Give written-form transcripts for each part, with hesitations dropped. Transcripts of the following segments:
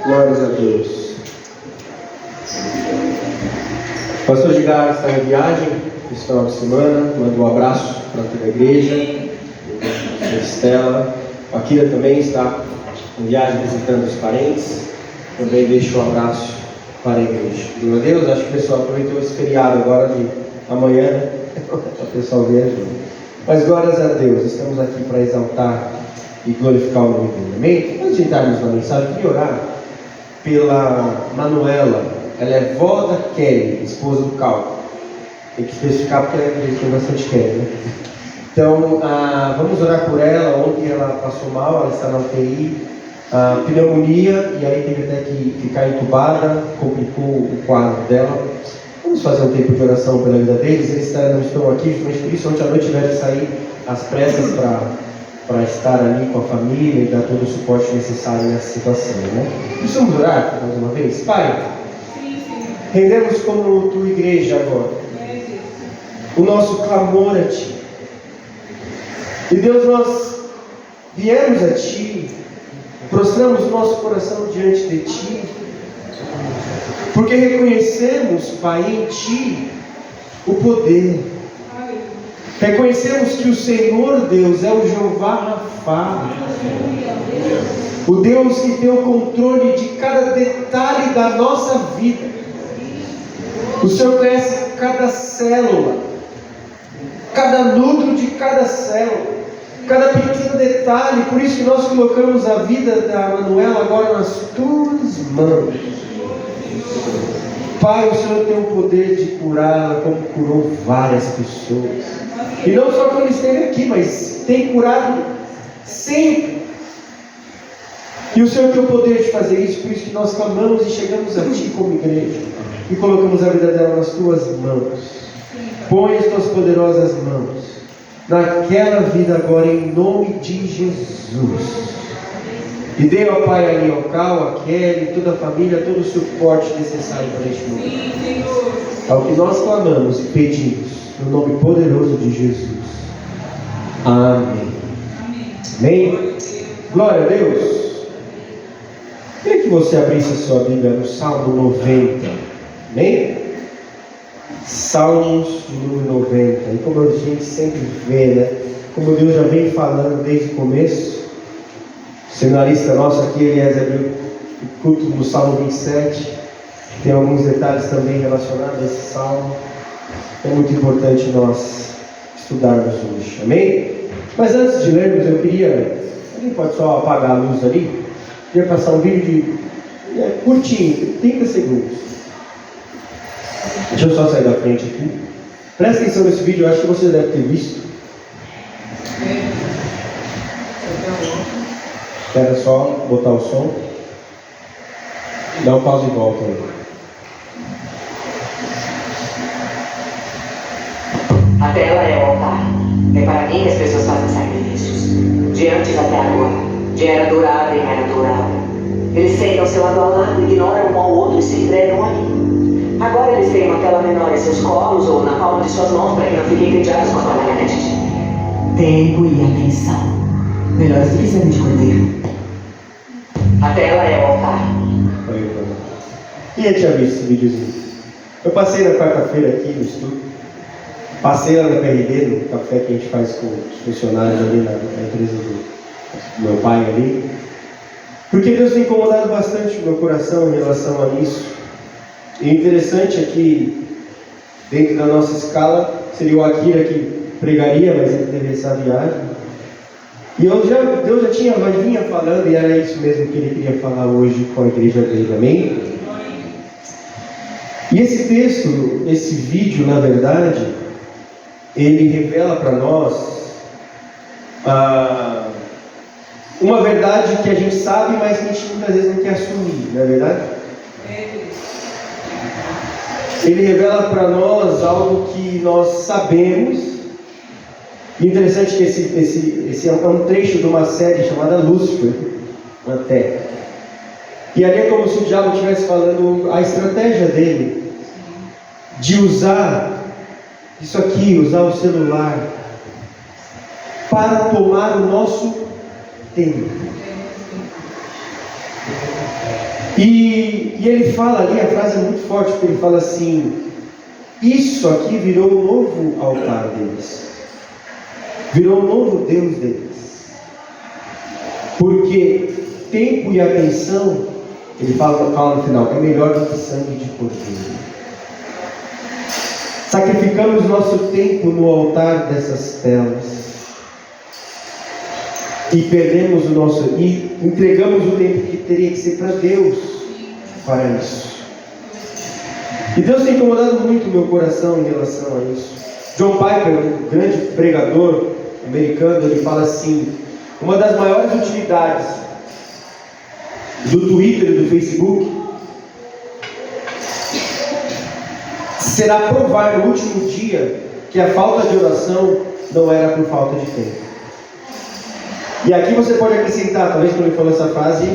Glórias a Deus. O pastor Edgar está em viagem esse final de semana. Manda um abraço para toda a igreja. A Estela. A Kira também está em viagem visitando os parentes. Também deixo um abraço para a igreja. Glória a Deus. Acho que o pessoal aproveitou esse feriado agora de amanhã, né? O pessoal viajou. Mas glórias a Deus. Estamos aqui para exaltar e glorificar o nome dele. Amém? Antes de entrarmos na mensagem, eu queria orar pela Manuela. Ela é vó da Kelly, esposa do Cal. Tem que especificar porque ela tem bastante Kelly, né? Então, vamos orar por ela. Ontem ela passou mal, ela está na UTI, pneumonia, e aí teve até que ficar entubada, complicou o quadro dela. Vamos fazer um tempo de oração pela vida deles. Eles não estão aqui, justamente por isso, ontem à noite tiveram que sair às pressas para estar ali com a família e dar todo o suporte necessário nessa situação, né? Precisamos orar mais uma vez? Pai, rendemos como tua igreja agora o nosso clamor a Ti. E Deus, nós viemos a Ti, prostramos o nosso coração diante de Ti, porque reconhecemos, Pai, em Ti o poder. Reconhecemos que o Senhor Deus é o Jeová Rafá, o Deus que tem o controle de cada detalhe da nossa vida. O Senhor conhece cada célula, cada núcleo de cada célula, cada pequeno detalhe. Por isso que nós colocamos a vida da Manuela agora nas Tuas mãos. Pai, o Senhor tem o poder de curá-la como curou várias pessoas. E não só quando esteve aqui, mas tem curado sempre. E o Senhor tem o poder de fazer isso, por isso que nós clamamos e chegamos a Ti como igreja. E colocamos a vida dela nas Tuas mãos. Põe as Tuas poderosas mãos naquela vida agora, em nome de Jesus. E dê ao Pai ali, ao Cal, a Kelly, toda a família, todo o suporte necessário para este momento. É o que nós clamamos e pedimos, no nome poderoso de Jesus. Amém. Amém? Glória a Deus. Queria que você abrisse a sua Bíblia no Salmo 90. Amém? Salmos número 90. E como a gente sempre vê, né? Como Deus já vem falando desde o começo. O seminarista nosso aqui, Eliezer, abriu o culto do Salmo 27. Tem alguns detalhes também relacionados a esse salmo. É muito importante nós estudarmos hoje. Amém? Mas antes de lermos, eu queria... Alguém pode só apagar a luz ali? Eu queria passar um vídeo de curtinho, 30 segundos. Deixa eu só sair da frente aqui. Presta atenção nesse vídeo, eu acho que você deve ter visto. Espera só botar o som. Dá um pause e volta aí. A tela é o altar. É para mim que as pessoas fazem sacrifícios. De antes até agora. De era dourada em era dourada. Eles sentam seu lado a lado, ignoram um ao outro e se entregam ali. Agora eles têm uma tela menor em seus colos ou na palma de suas mãos para que não fiquem entediados com a trabalhada de tempo e atenção. Melhores do que sangue de cordeiro. A tela é o altar. Quem já tinha visto esse videozinho? Eu passei na quarta-feira aqui no estudo. Passei lá na PRD, no café que a gente faz com os funcionários ali na empresa do meu pai ali. Porque Deus tem incomodado bastante o meu coração em relação a isso. E o interessante é que, dentro da nossa escala, seria o Akira que pregaria, mas ele teve essa viagem. E Deus já vinha falando, e era isso mesmo que ele queria falar hoje com a igreja dele. Amém? E esse texto, esse vídeo, na verdade, ele revela para nós uma verdade que a gente sabe, mas que a gente muitas vezes não quer assumir, não é verdade? Ele revela para nós algo que nós sabemos. E interessante que esse é um trecho de uma série chamada Lúcifer, na Terra. E ali é como se o diabo estivesse falando a estratégia dele de usar isso aqui, usar o celular para tomar o nosso tempo. E ele fala ali, a frase é muito forte, porque ele fala assim: isso aqui virou um novo altar deles, virou um novo Deus deles, porque tempo e atenção, ele fala no final, é melhor do que sangue de cordeiro. Sacrificamos nosso tempo no altar dessas telas e perdemos o nosso, e entregamos o tempo que teria que ser para Deus para isso. E Deus tem incomodado muito o meu coração em relação a isso. John Piper, um grande pregador americano, ele fala assim: uma das maiores utilidades do Twitter e do Facebook será provar no último dia que a falta de oração não era por falta de tempo. E aqui você pode acrescentar, talvez quando ele falou essa frase,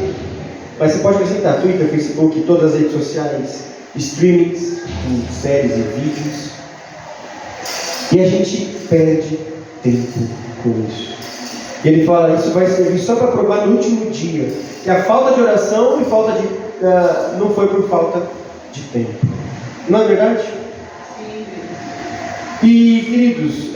mas você pode acrescentar Twitter, Facebook, todas as redes sociais, streamings, com séries e vídeos, e a gente perde tempo com isso. E ele fala, isso vai servir só para provar no último dia que a falta de oração e falta de não foi por falta de tempo. Não é verdade? Sim. E queridos,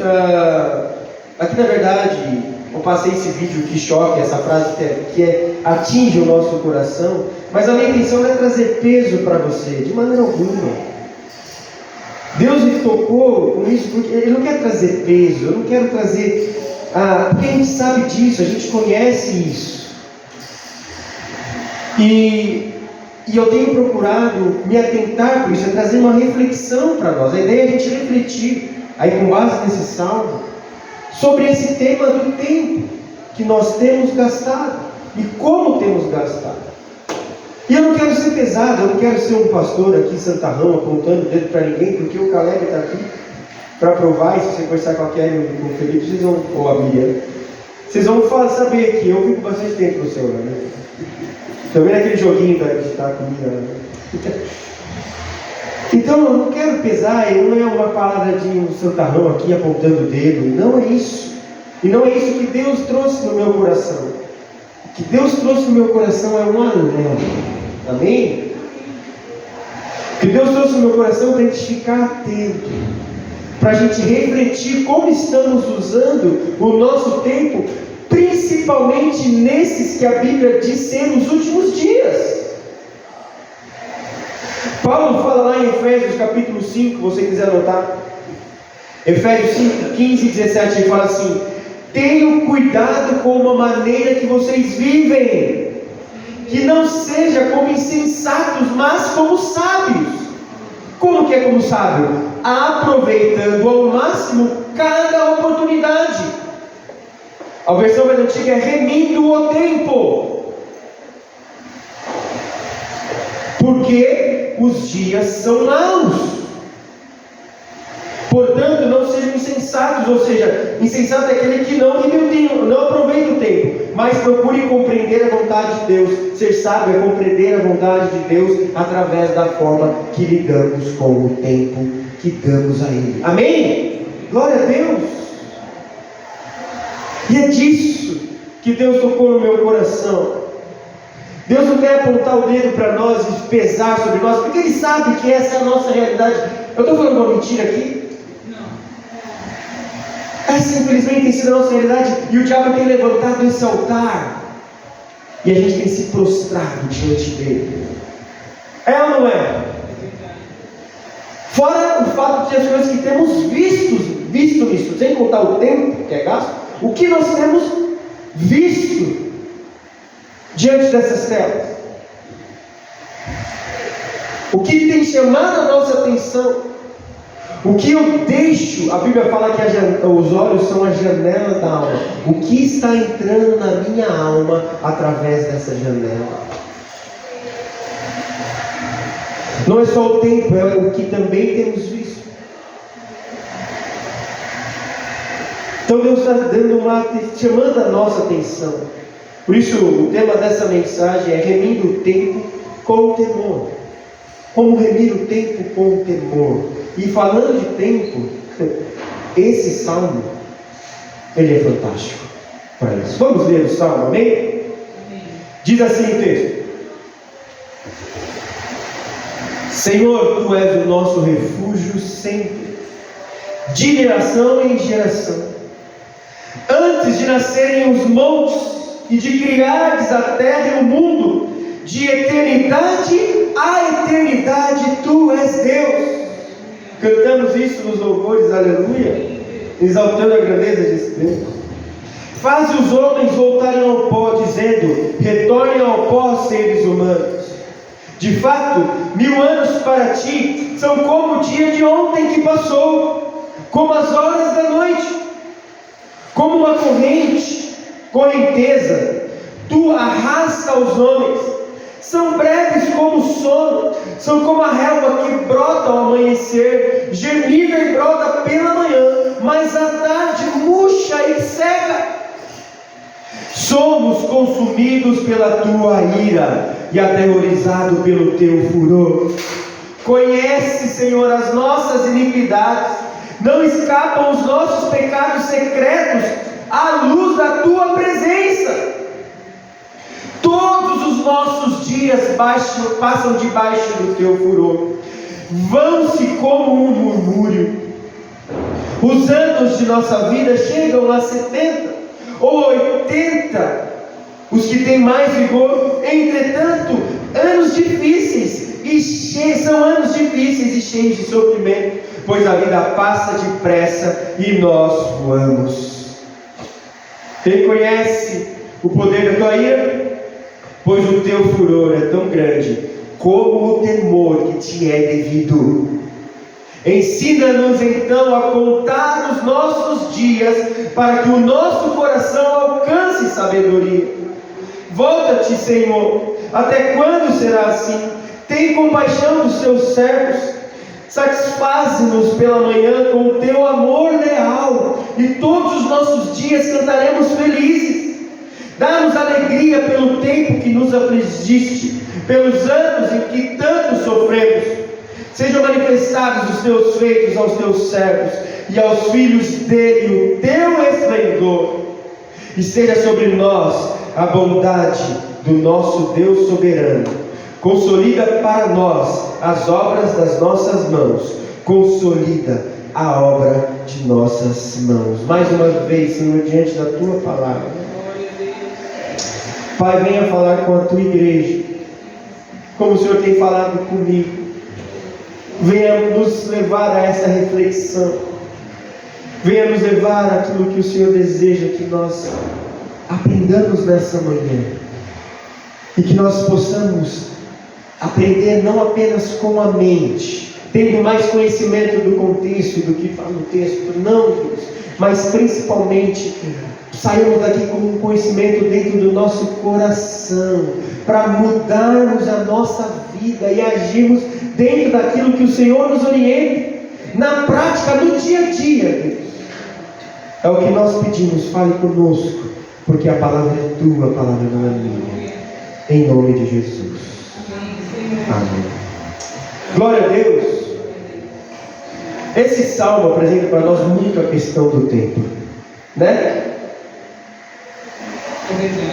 aqui na verdade eu passei esse vídeo que choque, essa frase que atinge o nosso coração, mas a minha intenção não é trazer peso para você, de maneira alguma. Deus me tocou com isso porque Ele não quer trazer peso, eu não quero trazer, porque a gente sabe disso, a gente conhece isso. E eu tenho procurado me atentar por isso, é trazer uma reflexão para nós. A ideia é a gente refletir, aí com base nesse salmo, sobre esse tema do tempo que nós temos gastado e como temos gastado. E eu não quero ser pesado, eu não quero ser um pastor aqui em Santa Rama apontando o dedo para ninguém, porque o Caleb está aqui para provar, e se você conversar com a Kelly e com o Felipe, vocês vão, ou a Miriam, vocês vão saber que eu fico bastante tempo no celular, né? Também naquele joguinho da editar comida, né? Então eu não quero pesar, não é uma palavra de um santarrão aqui apontando o dedo, não é isso. E não é isso que Deus trouxe no meu coração. O que Deus trouxe no meu coração é um alerta. Amém? O que Deus trouxe no meu coração é para a gente ficar atento, para a gente refletir como estamos usando o nosso tempo, principalmente nesses que a Bíblia diz ser os últimos dias. Paulo fala lá em Efésios capítulo 5, se você quiser anotar, Efésios 5, 15 e 17, ele fala assim: tenham cuidado com a maneira que vocês vivem, que não seja como insensatos, mas como sábios. Como que é como sábio? Aproveitando ao máximo cada oportunidade. A versão mais antiga é remindo o tempo, porque os dias são maus. Portanto, não sejam insensatos, ou seja, insensato é aquele que não aproveita o tempo, mas procure compreender a vontade de Deus. Ser sábio é compreender a vontade de Deus através da forma que lidamos com o tempo que damos a Ele. Amém? Glória a Deus! E é disso que Deus tocou no meu coração. Deus não quer apontar o dedo para nós e pesar sobre nós, porque Ele sabe que essa é a nossa realidade. Eu estou falando uma mentira aqui? Essa infelizmente tem sido a nossa realidade, e o diabo tem levantado esse altar e a gente tem se prostrado diante dele. É ou não é? Fora o fato de as coisas que temos visto nisso, sem contar o tempo que é gasto, o que nós temos visto diante dessas telas, o que tem chamado a nossa atenção, o que eu deixo. A Bíblia fala que os olhos são a janela da alma. O que está entrando na minha alma através dessa janela? Não é só o tempo, é o que também temos visto. Então Deus está chamando a nossa atenção. Por isso o tema dessa mensagem é remindo o tempo com temor. Como remir o tempo com temor. E falando de tempo, esse salmo, ele é fantástico para isso. Vamos ler o salmo, amém? Diz assim o texto: Senhor, Tu és o nosso refúgio sempre, de geração em geração. Antes de nascerem os montes e de criares a terra e o mundo, de eternidade a eternidade, Tu és Deus. Cantamos isso nos louvores, aleluia, exaltando a grandeza desse Deus. Faz os homens voltarem ao pó, dizendo: retornem ao pó, seres humanos. De fato, 1000 anos para ti são como o dia de ontem que passou, como as horas da noite. Como uma correnteza, tu arrasta os homens. São breves como o sono, são como a relva que brota ao amanhecer, germina e brota pela manhã, mas à tarde murcha e seca. Somos consumidos pela tua ira e aterrorizados pelo teu furor. Conhece, Senhor, as nossas iniquidades, não escapam os nossos pecados secretos à luz da tua presença. Todos os nossos dias passam debaixo do teu furor, vão-se como um murmúrio. Os anos de nossa vida chegam a 70 ou 80, os que têm mais vigor. Entretanto, anos difíceis são anos difíceis e cheios de sofrimento, pois a vida passa depressa e nós voamos. Quem conhece o poder da tua ira? Pois o teu furor é tão grande como o temor que te é devido. Ensina-nos então a contar os nossos dias, para que o nosso coração alcance sabedoria. Volta-te, Senhor, até quando será assim? Tem compaixão dos teus servos, satisfaze-nos pela manhã com o teu amor leal, e todos os nossos dias cantaremos felizes. Dá-nos alegria pelo tempo que nos afligiste, pelos anos em que tanto sofremos. Sejam manifestados os teus feitos aos teus servos e aos filhos dele o teu esplendor. E seja sobre nós a bondade do nosso Deus soberano. Consolida para nós as obras das nossas mãos. Consolida a obra de nossas mãos. Mais uma vez, Senhor, diante da tua palavra, Pai, venha falar com a tua igreja, como o Senhor tem falado comigo. Venha nos levar a essa reflexão. Venha nos levar àquilo que o Senhor deseja que nós aprendamos nessa manhã. E que nós possamos aprender não apenas com a mente, tendo mais conhecimento do contexto, do que fala o texto, não, Deus, mas principalmente saímos daqui com um conhecimento dentro do nosso coração, para mudarmos a nossa vida e agirmos dentro daquilo que o Senhor nos orienta, na prática, no dia a dia, Deus. É o que nós pedimos, fale conosco, porque a palavra é tua, a palavra não é minha. Em nome de Jesus. Amém. Glória a Deus. Esse salmo apresenta para nós muito a questão do tempo, né?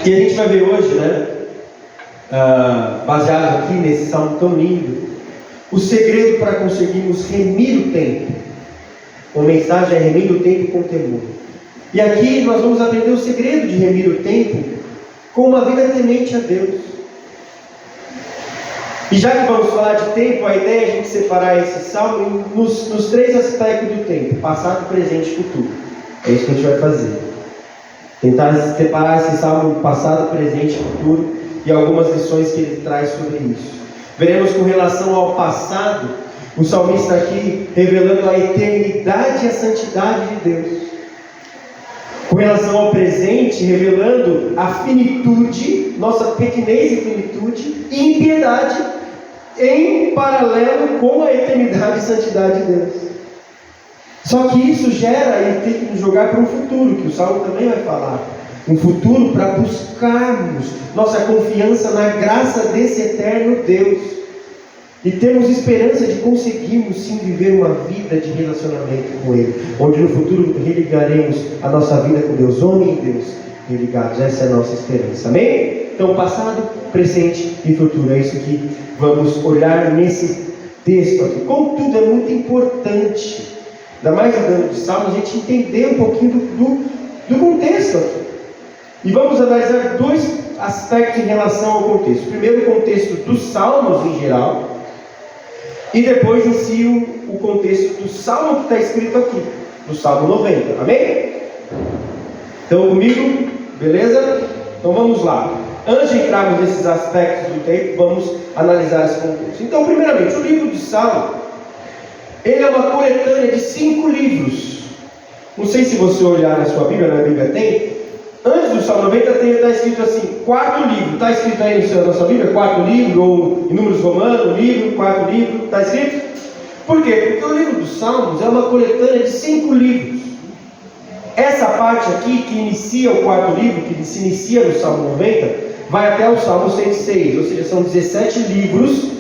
E a gente vai ver hoje, né, baseado aqui nesse salmo tão lindo, o segredo para conseguirmos remir o tempo. A mensagem é remir o tempo com temor. E aqui nós vamos aprender o segredo de remir o tempo com uma vida temente a Deus. E já que vamos falar de tempo, a ideia é a gente separar esse salmo nos 3 aspectos do tempo: passado, presente e futuro. É isso que a gente vai fazer. Tentar separar esse salmo passado, presente e futuro, e algumas lições que ele traz sobre isso. Veremos com relação ao passado, o salmista aqui revelando a eternidade e a santidade de Deus. Com relação ao presente, revelando a finitude, nossa pequenez e finitude, e impiedade, em paralelo com a eternidade e santidade de Deus. Só que isso gera e tem que nos jogar para um futuro, que o Salmo também vai falar. Um futuro para buscarmos nossa confiança na graça desse eterno Deus. E temos esperança de conseguirmos sim viver uma vida de relacionamento com Ele, onde no futuro religaremos a nossa vida com Deus, homem e Deus religados. Essa é a nossa esperança. Amém? Então, passado, presente e futuro. É isso que vamos olhar nesse texto aqui. Contudo, é muito importante, ainda mais no ano de Salmos, a gente entender um pouquinho do contexto aqui. E vamos analisar dois aspectos em relação ao contexto. Primeiro, o contexto dos Salmos em geral, e depois em si o contexto do Salmo que está escrito aqui, do Salmo 90. Amém? Então comigo? Beleza? Então vamos lá. Antes de entrarmos nesses aspectos do texto, vamos analisar esse contexto. Então, primeiramente, o livro de Salmo, ele é uma coletânea de 5 livros. Não sei se você olhar na sua Bíblia, na Bíblia tem. Antes do Salmo 90 está escrito assim, 4 livros. Está escrito aí na sua Bíblia, 4 livros, ou em números romanos, livro, 4 livros. Está escrito? Por quê? Porque o livro dos Salmos é uma coletânea de 5 livros. Essa parte aqui, que inicia o 4º livro, que se inicia no Salmo 90, vai até o Salmo 106, ou seja, são 17 livros,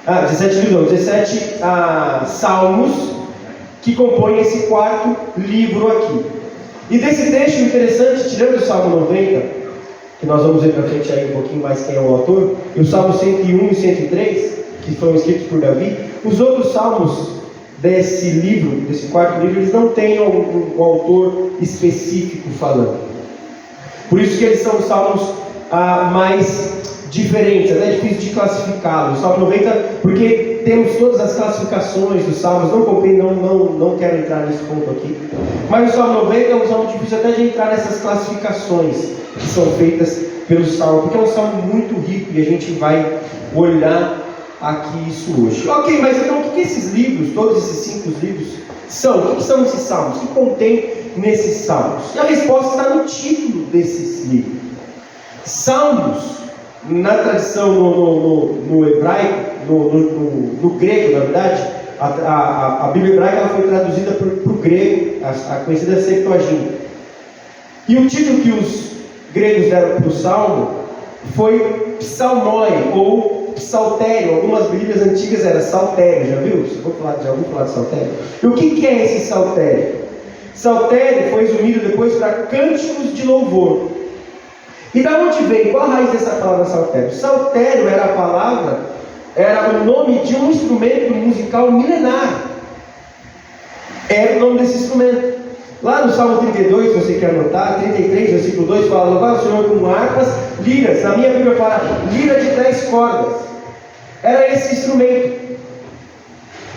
17 salmos que compõem esse 4º livro aqui. E desse texto interessante, tirando o Salmo 90, que nós vamos ver para frente aí um pouquinho mais quem é o autor, e o Salmo 101 e 103, que foram escritos por Davi, os outros salmos desse livro, desse 4º livro, eles não têm um autor específico falando. Por isso que eles são salmos mais diferentes, até é difícil de classificá-los. O Salmo 90, porque temos todas as classificações dos salmos, não quero entrar nesse ponto aqui, mas o Salmo 90 é um salmo difícil até de entrar nessas classificações que são feitas pelo salmo, porque é um salmo muito rico e a gente vai olhar aqui isso hoje. Ok, mas então o que esses livros, todos esses 5 livros são? O que são esses salmos? O que contém nesses salmos? E a resposta está no título desses livros. Salmos, na tradição no hebraico, no grego, na verdade, a Bíblia hebraica ela foi traduzida para o grego, a conhecida Septuaginta. E o título que os gregos deram para o salmo foi psalmoi, ou psaltério. Algumas Bíblias antigas era saltério, já viu? Já ouviu falar de saltério? E o que é esse saltério? Saltério foi resumido depois para cânticos de louvor. E da onde vem? Qual a raiz dessa palavra saltério? Saltério era o nome de um instrumento musical milenar. Era o nome desse instrumento. Lá no Salmo 32, se você quer anotar, 33, versículo 2, fala: louvar o Senhor com harpas, liras. Na minha Bíblia fala lira de 10 cordas. Era esse instrumento.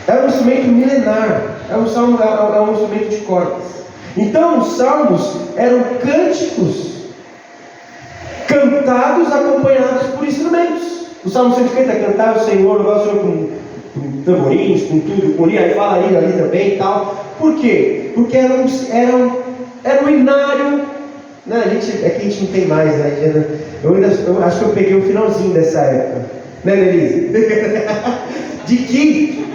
Era um instrumento milenar. É um instrumento de cordas. Então os salmos eram cânticos cantados, acompanhados por instrumentos. O Salmo 150 é cantar o Senhor, louvar o Senhor com tamborins, com tudo, com ali fala ali também e tal. Por quê? Porque era um inário, né? A gente não tem mais, né? Eu acho que eu peguei o finalzinho dessa época, né, Denise? De que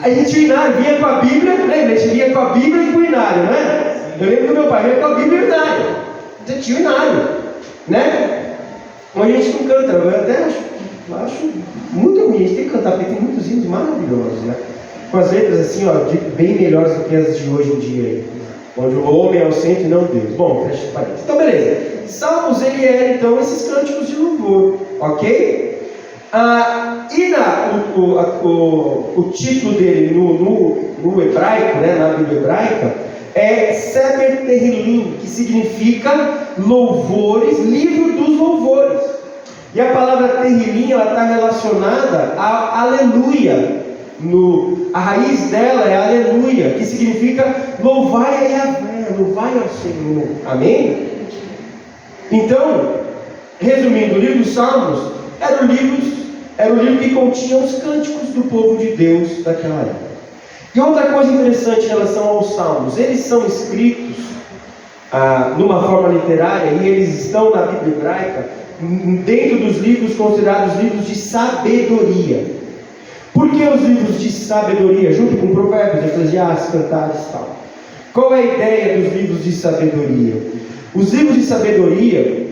a gente, o inário vinha com a Bíblia, né? A gente vinha com a Bíblia e com o inário, né? Eu lembro que meu pai vinha com a Bíblia e o inário. Você tinha o inário, né? Mas a gente não canta, eu até acho muito ruim. A gente tem que cantar, porque tem muitos hinos maravilhosos, né? Com as letras assim, ó, bem melhores do que as de hoje em dia aí, onde o homem é o centro e não Deus. Bom, fecha os parênteses. Então, beleza. Salmos, ele é então esses cânticos de louvor, ok? O título dele no hebraico, né, na Bíblia hebraica, é Sefer Tehillim, que significa louvores, livro dos louvores. E a palavra Tehillim, ela está relacionada a aleluia. A raiz dela é aleluia, que significa louvai a Yahvé, louvai ao Senhor. Amém? Então, resumindo, o livro dos Salmos era o livro que continha os cânticos do povo de Deus daquela época. E outra coisa interessante em relação aos Salmos, eles são escritos numa forma literária, e eles estão na Bíblia hebraica dentro dos livros considerados livros de sabedoria. Por que os livros de sabedoria, junto com Provérbios, Eclesiastes, Cantares e tal? Qual é a ideia dos livros de sabedoria? Os livros de sabedoria,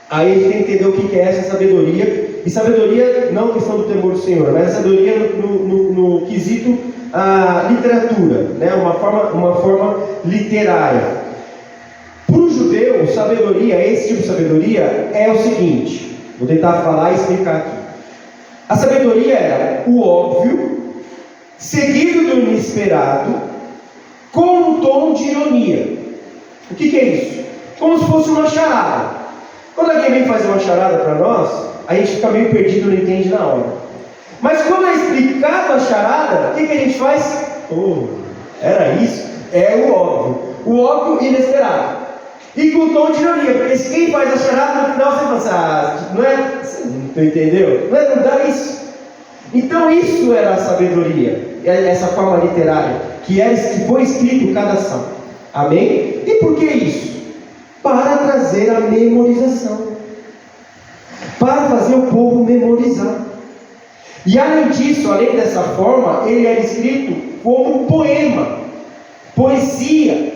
aí a gente tem que entender o que é essa sabedoria. E sabedoria não é questão do temor do Senhor, mas sabedoria no quesito literatura, né? uma forma literária. Para o judeu, sabedoria, esse tipo de sabedoria é o seguinte, vou tentar falar e explicar aqui. A sabedoria era o óbvio seguido do inesperado, com um tom de ironia. O que é isso? Como se fosse uma charada. Quando alguém vem fazer uma charada para nós, a gente fica meio perdido, não entende na hora. Mas quando é explicado a charada, o que a gente faz? Era isso? É o óbvio inesperado. E com tom de ironia, porque se quem faz a charada no final você fala assim, não é? Você não entendeu? Não dá isso. Então isso era a sabedoria, essa forma literária, que foi escrito cada ação. Amém? E por que isso? Para trazer a memorização. Para fazer o povo memorizar. E além disso, além dessa forma, ele era escrito como poema, poesia.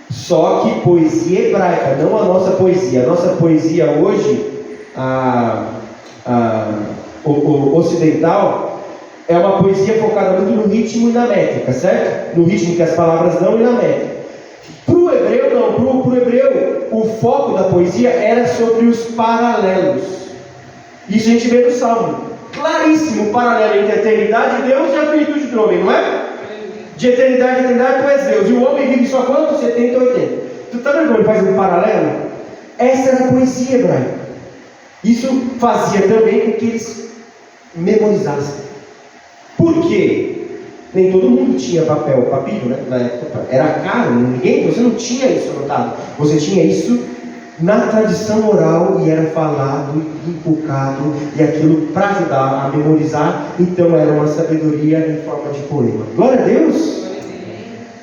Só que poesia hebraica, não a nossa poesia. A nossa poesia hoje, ocidental, é uma poesia focada muito no ritmo e na métrica, certo? No ritmo que as palavras dão e na métrica. Para o hebreu não, para o hebreu o foco da poesia era sobre os paralelos. Isso a gente vê no Salmo, claríssimo o paralelo entre a eternidade de Deus e a finitude do homem, não é? De eternidade a eternidade tu és Deus, e o homem vive só quanto? 70 ou 80. Tu está vendo como ele faz um paralelo? Essa era a poesia hebraica. Isso fazia também com que eles memorizassem. Por quê? Nem todo mundo tinha papiro, né? Na época era caro, você não tinha isso anotado. Você tinha isso na tradição oral e era falado, inculcado, e aquilo para ajudar a memorizar. Então era uma sabedoria em forma de poema. Glória a Deus!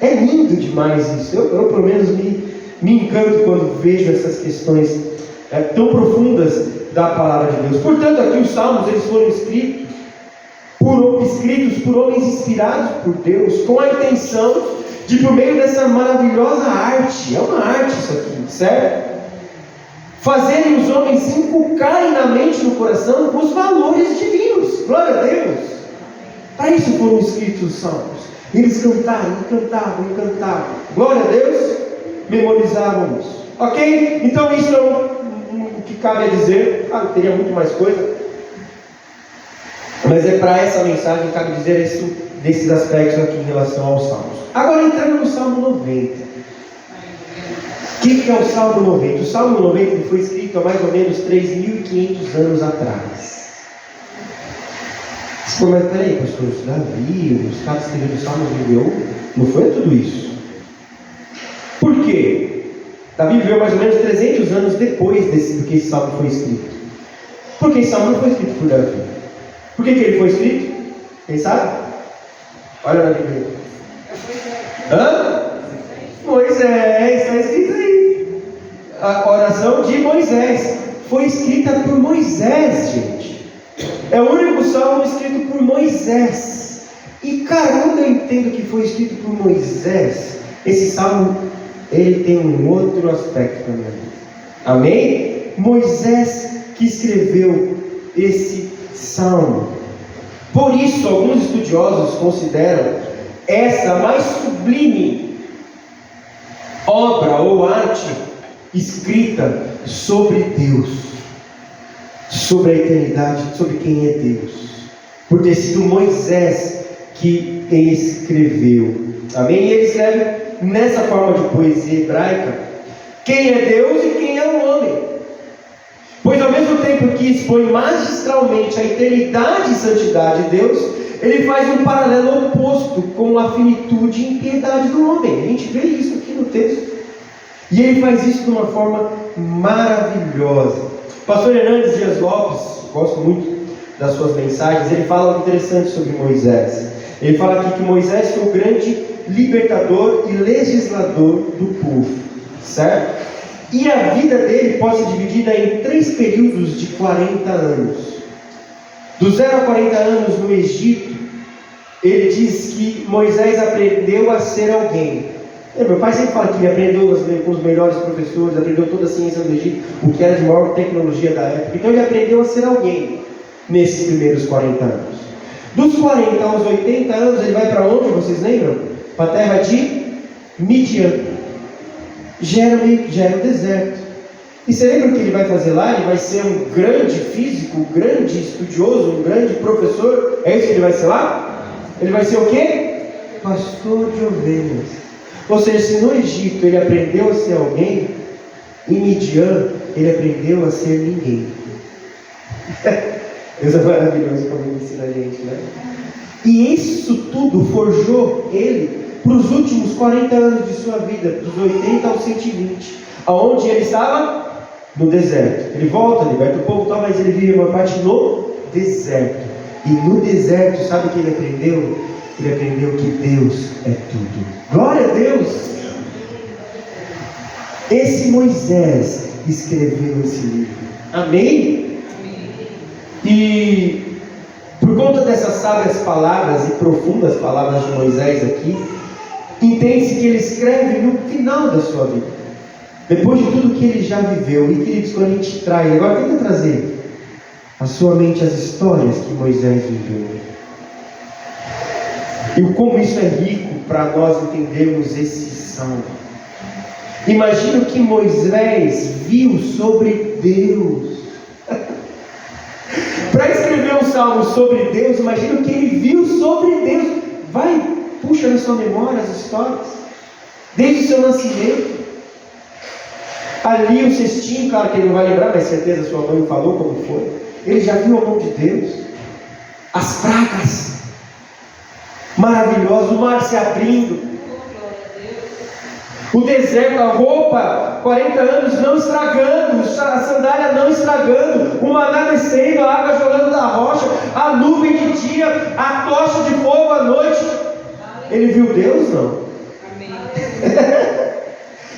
É lindo demais isso. Eu pelo menos me encanto quando vejo essas questões tão profundas da palavra de Deus. Portanto, aqui os salmos eles foram escritos por homens inspirados por Deus, com a intenção de, por meio dessa maravilhosa arte, é uma arte isso aqui, certo? Fazerem os homens inculcarem na mente e no coração os valores divinos. Glória a Deus! Para isso foram escritos os salmos. Eles cantavam. Glória a Deus! Memorizavam isso. Ok? Então isso é o que cabe a dizer. Claro, teria muito mais coisa. Mas é para essa mensagem que cabe dizer isso, desses aspectos aqui em relação aos salmos. Agora entrando no Salmo 90. O que é o Salmo 90? O Salmo 90 ele foi escrito há mais ou menos 3.500 anos atrás. Você fala, mas peraí, pastor, Davi, os caras que escreveram o Salmo viveu, não foi tudo isso. Por quê? Davi viveu mais ou menos 300 anos depois do que esse Salmo foi escrito. Porque esse Salmo não foi escrito por Davi. Por que ele foi escrito? Quem sabe? Olha na Bíblia. Moisés, está escrito aí. A oração de Moisés foi escrita por Moisés, gente. É o único salmo escrito por Moisés. E cara, quando eu entendo que foi escrito por Moisés, esse salmo ele tem um outro aspecto para minha vida. Amém? Moisés que escreveu esse salmo. Por isso, alguns estudiosos consideram essa a mais sublime obra ou arte escrita sobre Deus, sobre a eternidade, sobre quem é Deus, por ter sido Moisés que escreveu. Amém? E ele escreve nessa forma de poesia hebraica quem é Deus e quem é o homem. Pois ao mesmo tempo que expõe magistralmente a eternidade e santidade de Deus, ele faz um paralelo oposto com a finitude e impiedade do homem. A gente vê isso aqui no texto. E ele faz isso de uma forma maravilhosa. O pastor Hernandes Dias Lopes, gosto muito das suas mensagens, ele fala algo interessante sobre Moisés. Ele fala aqui que Moisés foi o grande libertador e legislador do povo, certo? E a vida dele pode ser dividida em 3 períodos de 40 anos. Do 0 a 40 anos no Egito, ele diz que Moisés aprendeu a ser alguém. Meu pai sempre fala que ele aprendeu com os melhores professores, aprendeu toda a ciência do Egito, o que era de maior tecnologia da época. Então ele aprendeu a ser alguém nesses primeiros 40 anos. Dos 40 aos 80 anos, ele vai para onde, vocês lembram? Para a terra de Midian. Já era o deserto. E você lembra o que ele vai fazer lá? Ele vai ser um grande físico, um grande estudioso, um grande professor. É isso que ele vai ser lá? Ele vai ser o quê? Pastor de ovelhas. Ou seja, se no Egito ele aprendeu a ser alguém, em Midian ele aprendeu a ser ninguém. Deus é maravilhoso como ele ensina a gente, né? E isso tudo forjou ele para os últimos 40 anos de sua vida, dos 80 aos 120. Aonde ele estava? No deserto. Ele volta, liberta o povo, mas ele vive uma parte no deserto. E no deserto, sabe o que ele aprendeu? Ele aprendeu que Deus é tudo. Glória a Deus! Esse Moisés escreveu esse livro. Amém? E por conta dessas sábias palavras e profundas palavras de Moisés aqui, entende-se que ele escreve no final da sua vida, depois de tudo que ele já viveu. E queridos, quando a gente traz, agora tenta trazer à sua mente as histórias que Moisés viveu, e como isso é rico para nós entendermos esse salmo. Imagina o que Moisés viu sobre Deus. Para escrever um salmo sobre Deus, imagina o que ele viu sobre Deus. Puxa na sua memória as histórias, desde o seu nascimento. Ali o cestinho, claro que ele não vai lembrar, mas certeza sua mãe falou como foi. Ele já viu a mão de Deus, as pragas maravilhosas, o mar se abrindo, o deserto, a roupa, 40 anos não estragando, a sandália não estragando, o maná descendo, a água jorrando da rocha, a nuvem de dia, a tocha de fogo à noite. Ele viu Deus? Não.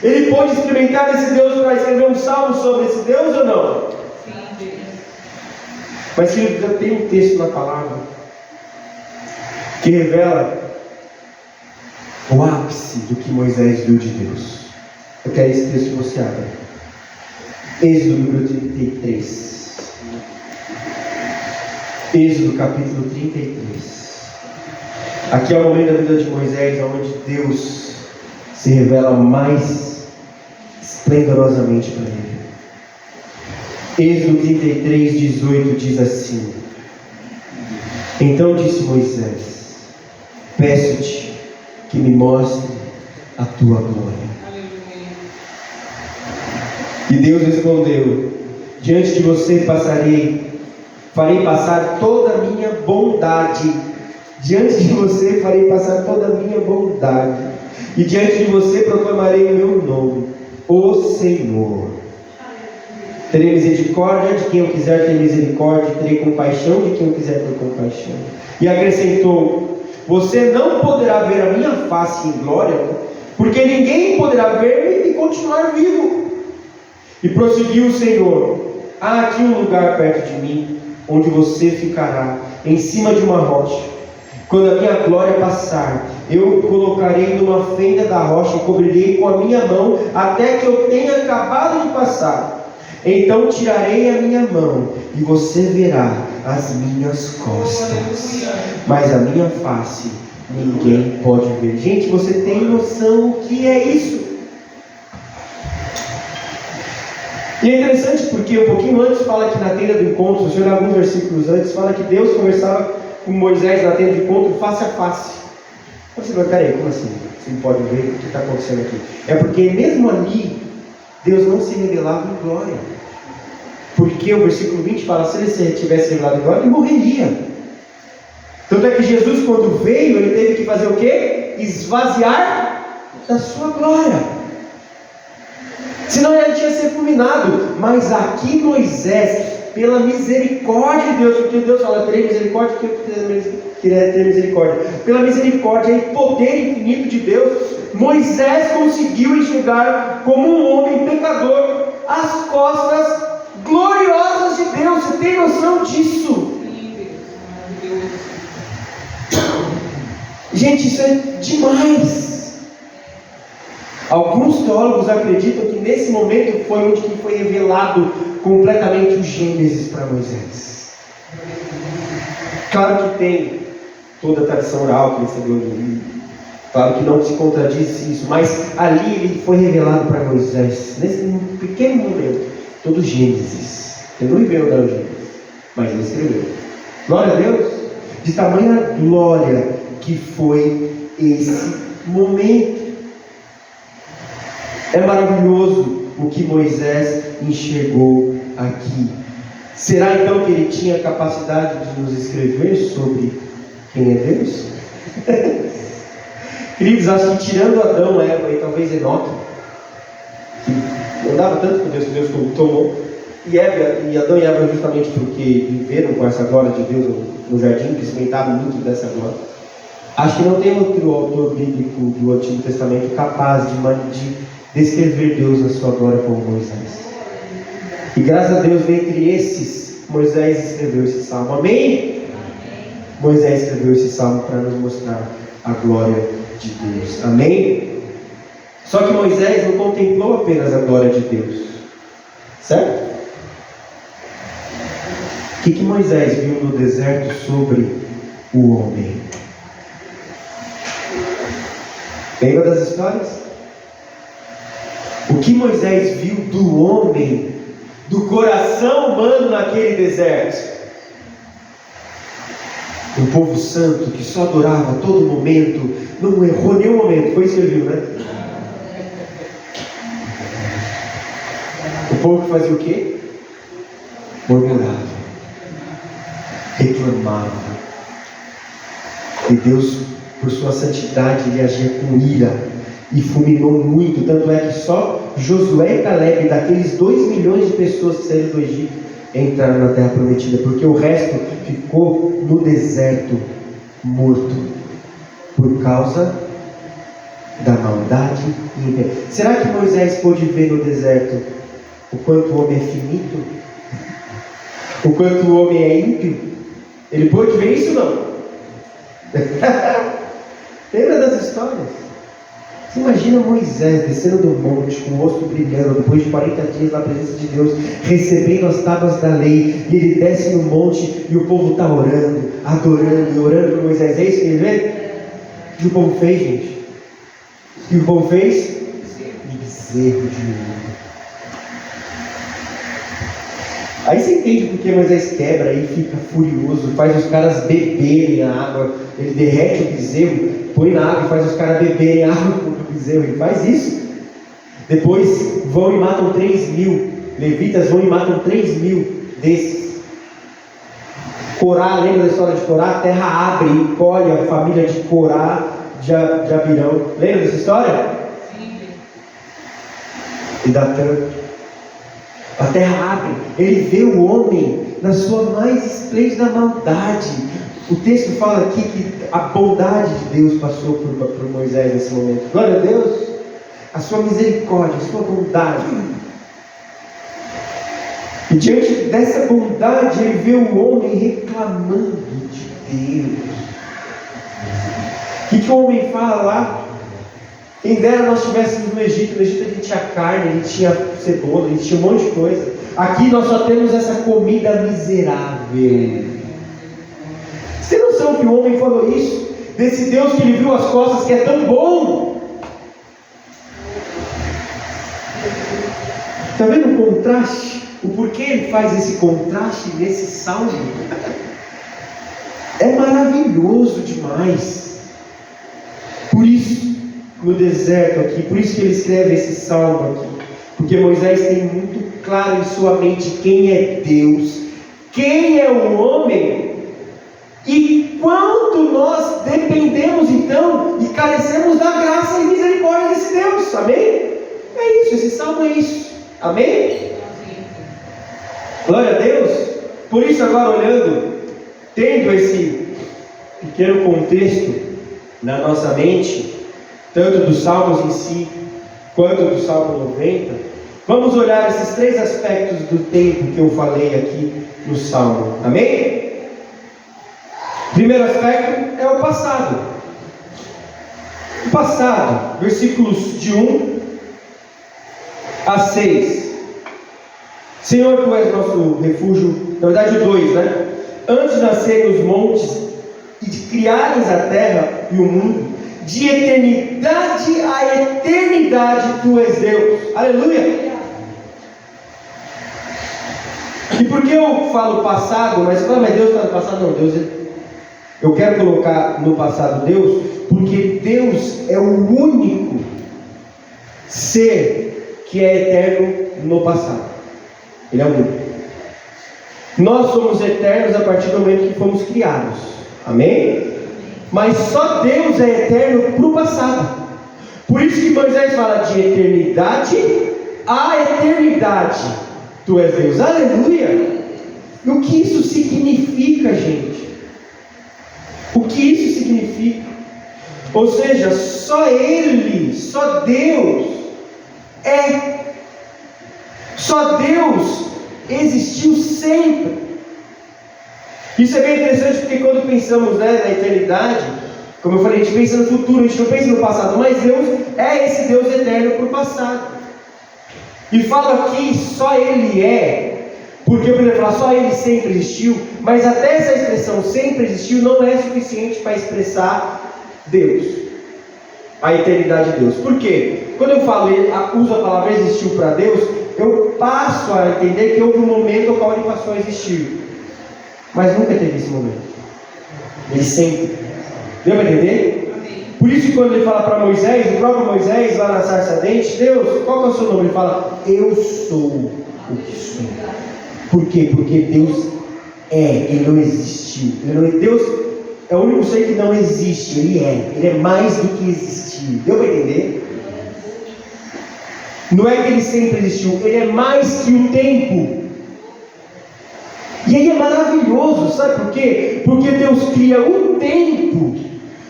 Ele pôde experimentar esse Deus para escrever um salmo sobre esse Deus ou não? Sim. Mas querido, tem um texto na palavra que revela o ápice do que Moisés viu de Deus. Eu quero esse texto que você abra. Êxodo número 33. Êxodo capítulo 33. Aqui é o momento da vida de Moisés, onde Deus se revela mais esplendorosamente para ele. Êxodo 33, 18 diz assim: Então disse Moisés: Peço-te que me mostre a tua glória. E Deus respondeu: Diante de você farei passar toda a minha bondade. Diante de você farei passar toda a minha bondade. E diante de você proclamarei o meu nome, o Senhor. Terei misericórdia de quem eu quiser ter misericórdia, terei compaixão de quem eu quiser ter compaixão. E acrescentou: Você não poderá ver a minha face em glória, porque ninguém poderá ver-me e continuar vivo. E prosseguiu o Senhor: Há aqui um lugar perto de mim, onde você ficará, em cima de uma rocha. Quando a minha glória passar, eu colocarei numa fenda da rocha e cobrirei com a minha mão, até que eu tenha acabado de passar. Então tirarei a minha mão, e você verá as minhas costas, mas a minha face ninguém pode ver. Gente, você tem noção o que é isso? E é interessante porque um pouquinho antes fala que na tenda do encontro, se olhar alguns versículos antes, fala que Deus conversava com Moisés na tenda de encontro face a face. Você vai, peraí, como assim? Você não pode ver o que está acontecendo aqui? É porque mesmo ali, Deus não se revelava em glória. Porque o versículo 20 fala: se ele se tivesse revelado em glória, ele morreria. Tanto é que Jesus, quando veio, ele teve que fazer o quê? Esvaziar da sua glória. Senão ele tinha sido fulminado. Mas aqui Moisés, pela misericórdia de Deus, porque Deus fala: terei misericórdia, porque eu queria ter misericórdia. Pela misericórdia e poder infinito de Deus, Moisés conseguiu enxergar como um homem pecador as costas gloriosas de Deus. Você tem noção disso? Gente, isso é demais. Alguns teólogos acreditam que nesse momento foi onde que foi revelado completamente o Gênesis para Moisés. Claro que tem toda a tradição oral que ele recebeu do livro. Claro que não se contradiz isso, mas ali ele foi revelado para Moisés, nesse pequeno momento, todo o Gênesis. Ele não viveu o Gênesis, mas ele escreveu. Glória a Deus. De tamanha glória que foi esse momento. É maravilhoso o que Moisés enxergou aqui. Será então que ele tinha a capacidade de nos escrever sobre quem é Deus? Queridos, acho que tirando Adão, Eva e talvez Enoque, que não dava tanto com Deus que Deus tomou, e Adão e Eva justamente porque viveram com essa glória de Deus no jardim, que experimentaram muito dessa glória. Acho que não tem outro autor bíblico do Antigo Testamento capaz de descrever Deus na sua glória como Moisés. E graças a Deus, dentre esses, Moisés escreveu esse salmo. Amém? Moisés escreveu esse salmo para nos mostrar a glória de Deus. Amém? Só que Moisés não contemplou apenas a glória de Deus. Certo? O que Moisés viu no deserto sobre o homem? Lembra das histórias? O que Moisés viu do homem, do coração humano naquele deserto? Um povo santo que só adorava a todo momento, não errou nenhum momento. Foi isso que ele viu, né? O povo que fazia o quê? Murmurava, reclamava. E Deus, por sua santidade, ele agia com ira e fulminou muito. Tanto é que só Josué e Caleb, daqueles 2 milhões de pessoas que saíram do Egito, entraram na terra prometida, porque o resto ficou no deserto morto por causa da maldade e império. Será que Moisés pôde ver no deserto o quanto o homem é finito? O quanto o homem é ímpio? Ele pôde ver isso ou não? Lembra das histórias? Você imagina Moisés descendo do monte com o rosto brilhando, depois de 40 dias na presença de Deus, recebendo as tábuas da lei, e ele desce no monte e o povo está orando, adorando e orando por Moisés. É isso que ele vê? O que o povo fez, gente? O que o povo fez? Bezerro de ouro. Aí você entende porque Moisés quebra e fica furioso, faz os caras beberem a água, ele derrete o bezerro, põe na água e faz os caras beberem a água do bezerro, ele faz isso. Depois vão e matam 3.000, levitas vão e matam 3.000 desses. Corá, lembra da história de Corá? A terra abre e colhe a família de Corá de Abirão. Lembra dessa história? Sim. E Datã. A terra abre, ele vê o homem na sua mais esplêndida maldade. O texto fala aqui que a bondade de Deus passou por Moisés nesse momento. Glória a Deus, a sua misericórdia, a sua bondade. E diante dessa bondade, ele vê o homem reclamando de Deus. O que o homem fala lá? Quem dera nós estivéssemos no Egito. No Egito a gente tinha carne, a gente tinha cebola, a gente tinha um monte de coisa. Aqui nós só temos essa comida miserável. Você tem noção que o homem falou isso? Desse Deus que ele viu as costas, que é tão bom. Está vendo o contraste? O porquê ele faz esse contraste nesse salmo? É maravilhoso demais. Por isso, no deserto aqui, por isso que ele escreve esse salmo aqui, porque Moisés tem muito claro em sua mente quem é Deus, quem é o homem, e quanto nós dependemos então e carecemos da graça e misericórdia desse Deus. Amém? É isso, esse salmo é isso. Amém? Glória a Deus. Por isso agora olhando, tendo esse pequeno contexto na nossa mente, tanto dos salmos em si, quanto do Salmo 90, vamos olhar esses 3 aspectos do tempo que eu falei aqui no Salmo. Amém? Primeiro aspecto é o passado. O passado, versículos de 1 a 6. Senhor, Tu és nosso refúgio, na verdade 2, né? Antes de nascerem os montes e de criares a terra e o mundo, de eternidade a eternidade Tu és Deus. Aleluia! E por que eu falo passado? Mas Deus está no passado? Não, Deus Eu quero colocar no passado Deus, porque Deus é o único ser que é eterno no passado. Ele é o único. Nós somos eternos a partir do momento que fomos criados. Amém? Mas só Deus é eterno para o passado. Por isso que Moisés fala de eternidade a eternidade. Tu és Deus. Aleluia! E o que isso significa, gente? O que isso significa? Ou seja, só Ele, só Deus é. Só Deus existiu sempre. Isso é bem interessante porque quando pensamos, na eternidade, como eu falei, a gente pensa no futuro, a gente não pensa no passado, mas Deus é esse Deus eterno para o passado. E falo aqui, só Ele é, porque eu poderia falar, só Ele sempre existiu, mas até essa expressão sempre existiu não é suficiente para expressar Deus, a eternidade de Deus. Por quê? Quando eu falo, uso a palavra existiu para Deus, eu passo a entender que houve um momento no qual Ele passou a existir, mas nunca teve esse momento. Ele sempre. Deu para entender? Por isso que quando ele fala para Moisés, o próprio Moisés lá na sarça ardente, Deus, qual que é o seu nome? Ele fala, eu sou o que sou. Por quê? Porque Deus Ele não existiu. Deus é o único ser que não existe. Ele é mais do que existir. Deu para entender? Não é que Ele sempre existiu, Ele é mais que o tempo. E aí é maravilhoso, sabe por quê? Porque Deus cria um tempo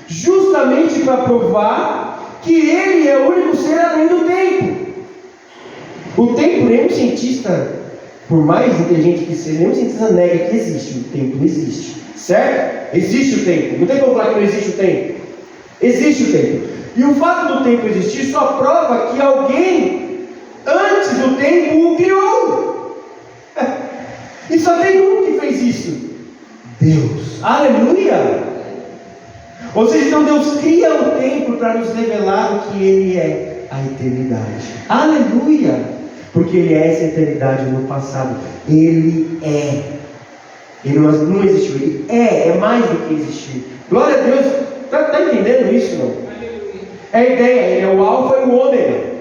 justamente para provar que Ele é o único ser além do tempo. O tempo, nenhum cientista, por mais inteligente que seja, nenhum cientista nega que existe. O tempo não existe, certo? Existe o tempo. Não tem como falar que não existe o tempo. Existe o tempo. E o fato do tempo existir só prova que alguém antes do tempo o criou. E só tem um que fez isso: Deus. Aleluia! Ou seja, então Deus cria o tempo para nos revelar o que Ele é, a eternidade. Aleluia! Porque Ele é essa eternidade no passado. Ele é. Ele não existiu, Ele é mais do que existiu. Glória a Deus. Está entendendo isso, não? É a ideia, Ele é o alfa e o ômega.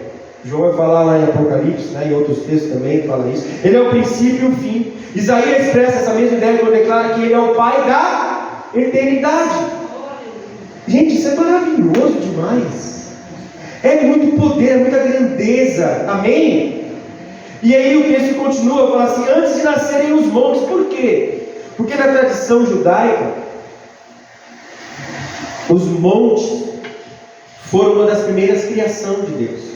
João vai falar lá em Apocalipse, né, em outros textos também fala isso. Ele é o princípio e o fim. Isaías expressa essa mesma ideia quando declara que Ele é o Pai da eternidade. Gente, isso é maravilhoso demais. É muito poder, é muita grandeza. Amém? E aí o texto continua, fala assim, antes de nascerem os montes. Por quê? Porque na tradição judaica, os montes foram uma das primeiras criações de Deus.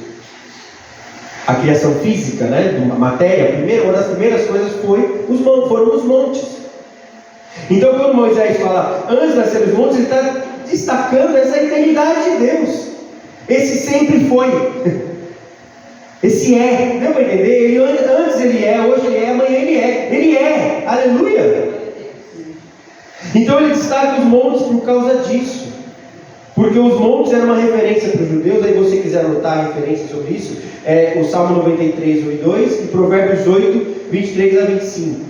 A criação física, né, de uma matéria, uma das primeiras coisas foram os montes. Então quando Moisés fala, antes de nascer os montes, ele está destacando essa eternidade de Deus. Esse sempre foi. Esse é. Deu para entender? Antes Ele é, hoje Ele é, amanhã Ele é. Ele é. Aleluia. Então ele destaca os montes por causa disso. Porque os montes eram uma referência para os judeus. Aí você quiser anotar a referência sobre isso, é o Salmo 93, 1 e 2 e Provérbios 8, 23 a 25.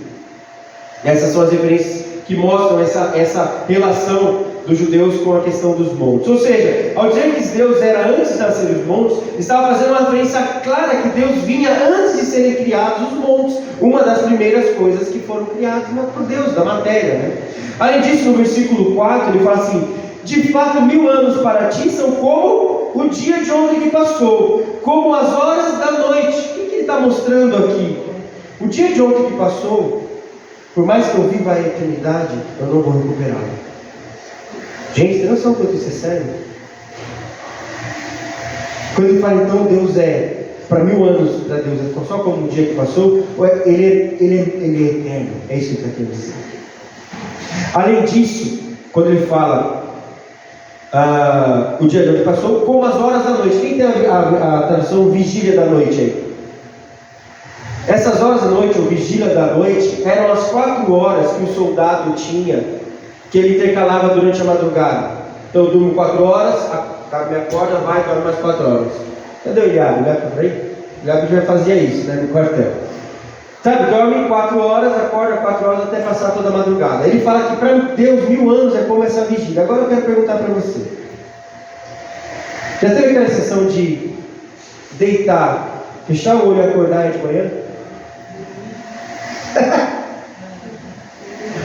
Essas são as referências que mostram essa relação dos judeus com a questão dos montes. Ou seja, ao dizer que Deus era antes de nascer os montes, estava fazendo uma referência clara que Deus vinha antes de serem criados os montes. Uma das primeiras coisas que foram criadas por Deus, da matéria, né? Além disso, no versículo 4, ele fala assim, de fato 1000 anos para ti são como o dia de ontem que passou, como as horas da noite. O que ele está mostrando aqui? O dia de ontem que passou, por mais que eu viva a eternidade, eu não vou recuperá-lo. Gente, tem noção quanto isso é sério? Quando ele fala, então Deus é, para 1000 anos para Deus é só como o dia que passou, ele é eterno. É isso que ele está querendo dizer. Além disso, quando ele fala o dia de ontem passou, como as horas da noite. Quem tem a tradução vigília da noite aí? Essas horas da noite, ou vigília da noite, eram as 4 horas que o soldado tinha, que ele intercalava durante a madrugada. Então eu durmo 4 horas, me acorda, vai, dorme mais 4 horas. Cadê o Ilhado? Ilhado por aí? O Ilhado já fazia isso, né, no quartel. Sabe, dorme 4 horas, acorda 4 horas até passar toda a madrugada. Ele fala que para Deus 1000 anos é como essa vigília. Agora eu quero perguntar para você. Já teve aquela sensação de deitar, fechar o olho e acordar de manhã?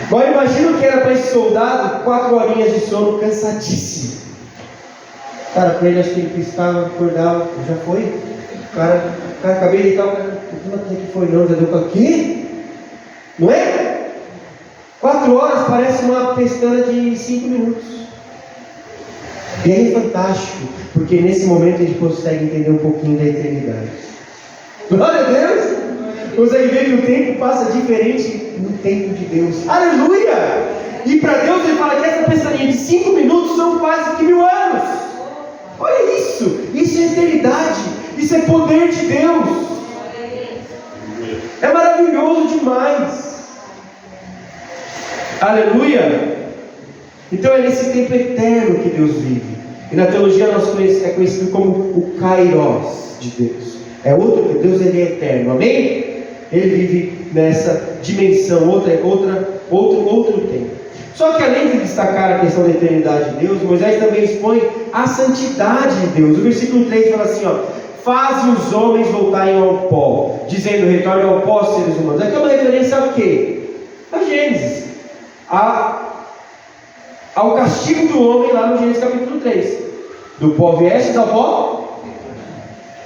Agora imagina o que era para esse soldado, 4 horinhas de sono, cansadíssimo. Cara, para ele acho que ele piscava, acordava, já foi? O cara acabei de deitar, o cara, não sei que foi não, já deu para quê? Não é? 4 horas parece uma pestana de 5 minutos. E aí é fantástico, porque nesse momento a gente consegue entender um pouquinho da eternidade. Glória a Deus! Consegue ver que o tempo passa diferente no tempo de Deus. Aleluia! E para Deus ele fala que essa pestaninha de 5 minutos são quase que 1000 anos. Olha isso! Isso é eternidade. Isso é poder de Deus. É maravilhoso demais. Aleluia! Então é nesse tempo eterno que Deus vive. E na teologia é conhecido como o Kairos de Deus. É outro, Deus ele é eterno, amém? Ele vive nessa dimensão, outro tempo. Só que além de destacar a questão da eternidade de Deus, Moisés também expõe a santidade de Deus. O versículo 3 fala assim, ó: faze os homens voltarem ao pó, dizendo, retorne ao pó, seres humanos. Aqui é uma referência ao quê? A Gênesis. Ao castigo do homem lá no Gênesis capítulo 3. Do pó viestes ao pó.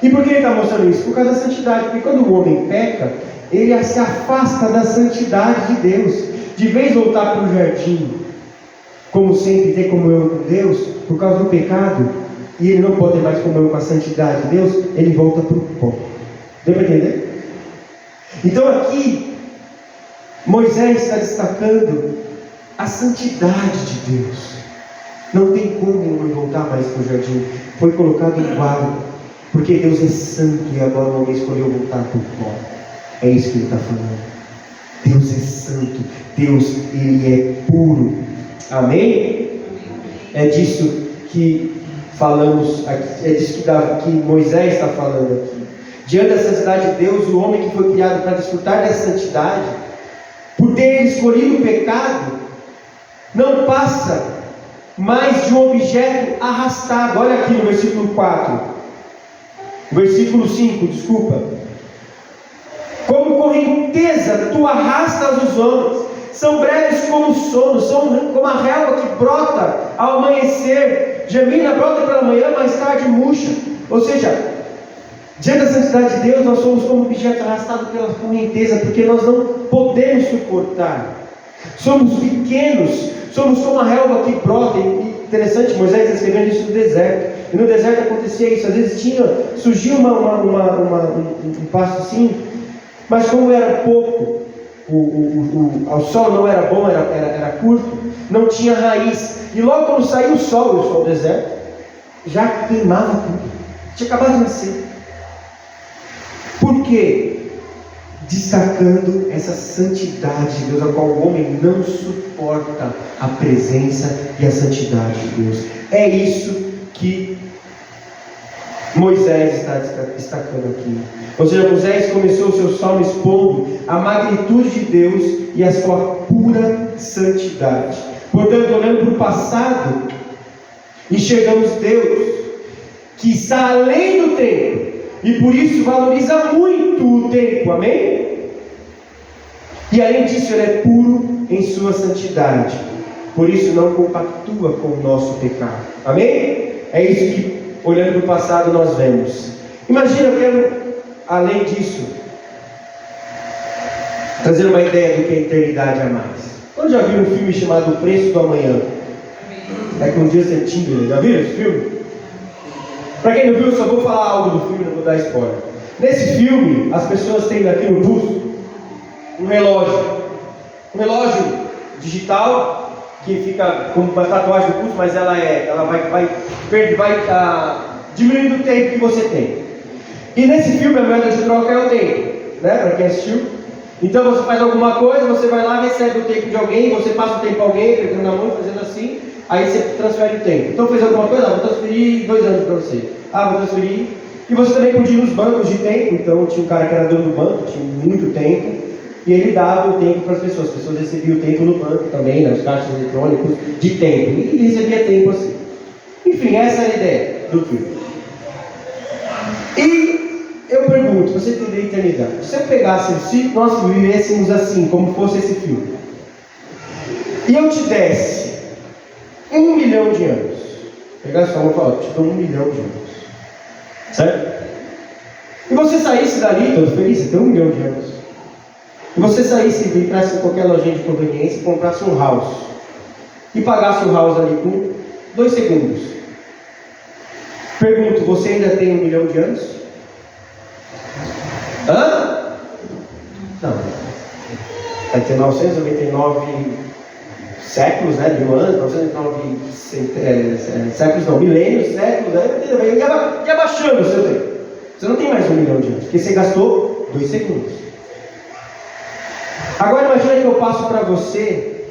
E por que ele está mostrando isso? Por causa da santidade. Porque quando o homem peca, ele se afasta da santidade de Deus. De vez voltar para o jardim, como sempre ter comunhão com Deus, por causa do pecado, e ele não pode ter mais comunhão com a santidade de Deus, ele volta para o pó. Deu para entender? Então aqui, Moisés está destacando a santidade de Deus. Não tem como o homem voltar mais para o jardim. Foi colocado em guarda, porque Deus é santo e agora o homem escolheu voltar para o pó. É isso que ele está falando. Deus é santo, Deus ele é puro. Amém? É disso que falamos aqui, é disso que Moisés está falando aqui. Diante da santidade de Deus, o homem que foi criado para desfrutar dessa santidade, por ter escolhido o pecado, não passa mais de um objeto arrastado. Olha aqui no versículo 4, versículo 5, desculpa. Como correnteza tu arrastas os homens, são breves como o sono, são como a relva que brota ao amanhecer, germina, brota pela manhã, mais tarde murcha. Ou seja, diante da santidade de Deus, nós somos como objetos arrastados pela correnteza, porque nós não podemos suportar. Somos pequenos, somos como a relva que brota. E interessante, Moisés está escrevendo isso no deserto. E no deserto acontecia isso, às vezes surgia um pasto assim, mas como era pouco, o sol não era bom, era curto, não tinha raiz. E logo quando saiu o sol do deserto, já queimava tudo. Tinha acabado de nascer. Por quê? Destacando essa santidade de Deus, a qual o homem não suporta a presença e a santidade de Deus. É isso que Moisés está destacando aqui. Ou seja, Moisés começou o seu salmo expondo a magnitude de Deus e a sua pura santidade. Portanto, olhando para o passado, enxergamos Deus que está além do tempo e por isso valoriza muito o tempo, amém? E além disso, ele é puro em sua santidade, por isso não compactua com o nosso pecado, amém? É isso que, olhando para o passado, nós vemos. Imagina, eu quero, além disso, trazer uma ideia do que a eternidade é mais. Eu já vi um filme chamado O Preço do Amanhã? É com Justin Timberlake. Já viram esse filme? Para quem não viu, eu só vou falar algo do filme, não vou dar spoiler. Nesse filme, as pessoas têm aqui no busto um relógio digital que fica com uma tatuagem no pulso, mas ela vai diminuindo o tempo que você tem. E nesse filme a moeda de troca é o tempo, né? Para quem assistiu. Então você faz alguma coisa, você vai lá, recebe o tempo de alguém, você passa o tempo a alguém, pegando na mão, fazendo assim, aí você transfere o tempo. Então fez alguma coisa? Vou transferir 2 anos para você. Vou transferir E você também podia ir nos bancos de tempo. Então tinha um cara que era dono do banco, tinha muito tempo, e ele dava o tempo para as pessoas recebiam o tempo no banco também, nas caixas eletrônicos de tempo, e recebia tempo assim. Enfim, essa é a ideia do filme. E eu pergunto, você tem a eternidade, se eu pegasse, se nós vivêssemos assim, como fosse esse filme, e eu te desse 1 milhão de anos, pegasse só uma palavra, te dou 1 milhão de anos, certo? E você saísse dali todo feliz, você tem 1 milhão de anos, e você saísse e entrasse em qualquer lojinha de conveniência e comprasse um house, e pagasse o house ali com 2 segundos. Pergunto, você ainda tem 1 milhão de anos? Hã? Não. Vai ter 999 séculos, né? 1000 anos, 999 séculos, não, milênios, séculos, vai abaixando o seu tempo. Você não tem mais 1 milhão de anos, porque você gastou 2 segundos. Agora imagina que eu passo para você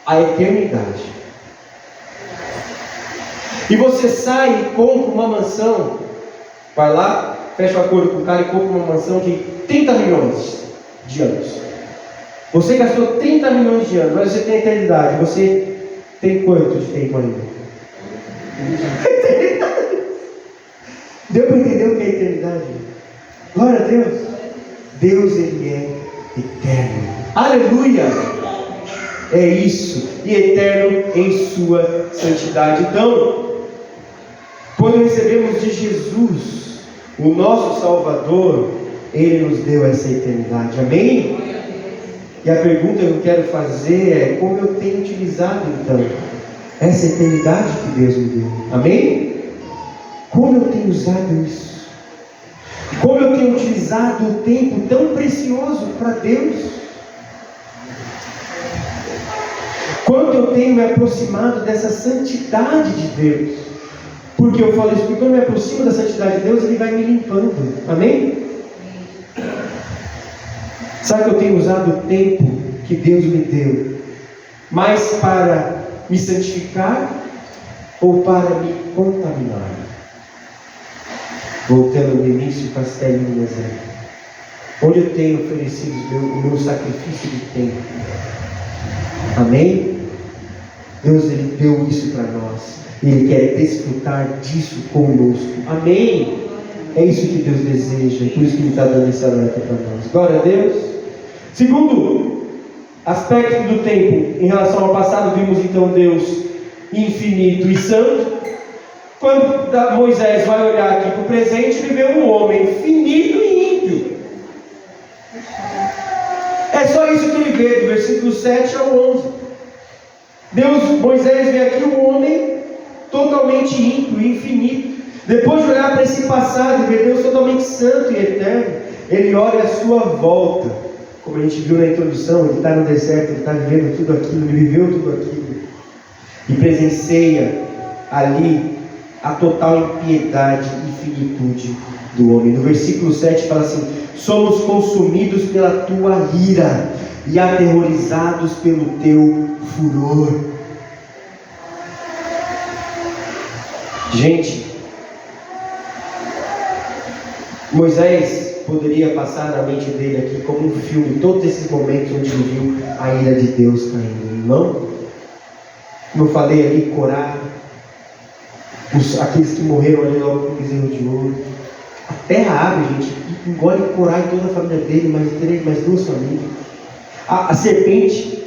a eternidade. E você sai e compra uma mansão, vai lá, fecha um acordo com o cara e compra uma mansão de 30 milhões de anos. Você gastou 30 milhões de anos, mas você tem a eternidade. Você tem quanto de tempo ainda? Eternidade. Deu para entender o que é eternidade? Glória a Deus. Deus, Ele é eterno. Aleluia! É isso. E eterno em sua santidade. Então, quando recebemos de Jesus, o nosso Salvador, Ele nos deu essa eternidade. Amém? E a pergunta que eu quero fazer é: como eu tenho utilizado então essa eternidade que Deus me deu? Amém? Como eu tenho usado isso? Como eu tenho utilizado o tempo tão precioso para Deus? Quanto eu tenho me aproximado dessa santidade de Deus? Porque eu falo isso, porque quando eu me aproximo da santidade de Deus, Ele vai me limpando. Amém? Sabe que eu tenho usado o tempo que Deus me deu mais para me santificar ou para me contaminar? Voltando no início para as telinhas aí, onde eu tenho oferecido o meu sacrifício de tempo. Amém? Deus, Ele deu isso para nós. E Ele quer desfrutar disso conosco. Amém? É isso que Deus deseja. E por isso que Ele está dando esse alerta para nós. Glória a Deus. Segundo aspecto do tempo, em relação ao passado, vimos então Deus infinito e santo. Quando Moisés vai olhar aqui para o presente, ele vê um homem finito e ímpio. É só isso que ele vê, do versículo 7 ao 11. Moisés vê aqui um homem totalmente ímpio e infinito. Depois de olhar para esse passado e ver Deus totalmente santo e eterno, ele olha à sua volta. Como a gente viu na introdução, ele está no deserto, ele está vivendo tudo aquilo, ele viveu tudo aquilo. E presencia ali a total impiedade e finitude do homem. No versículo 7 fala assim: somos consumidos pela tua ira e aterrorizados pelo teu furor. Gente, Moisés poderia passar na mente dele aqui como um filme, todos esses momentos onde ele viu a ira de Deus caindo. Não? Como eu falei ali, Corá, aqueles que morreram ali logo com o bezerro de ouro. A terra abre, gente, e engole Corá e toda a família dele, mais 2 famílias. A serpente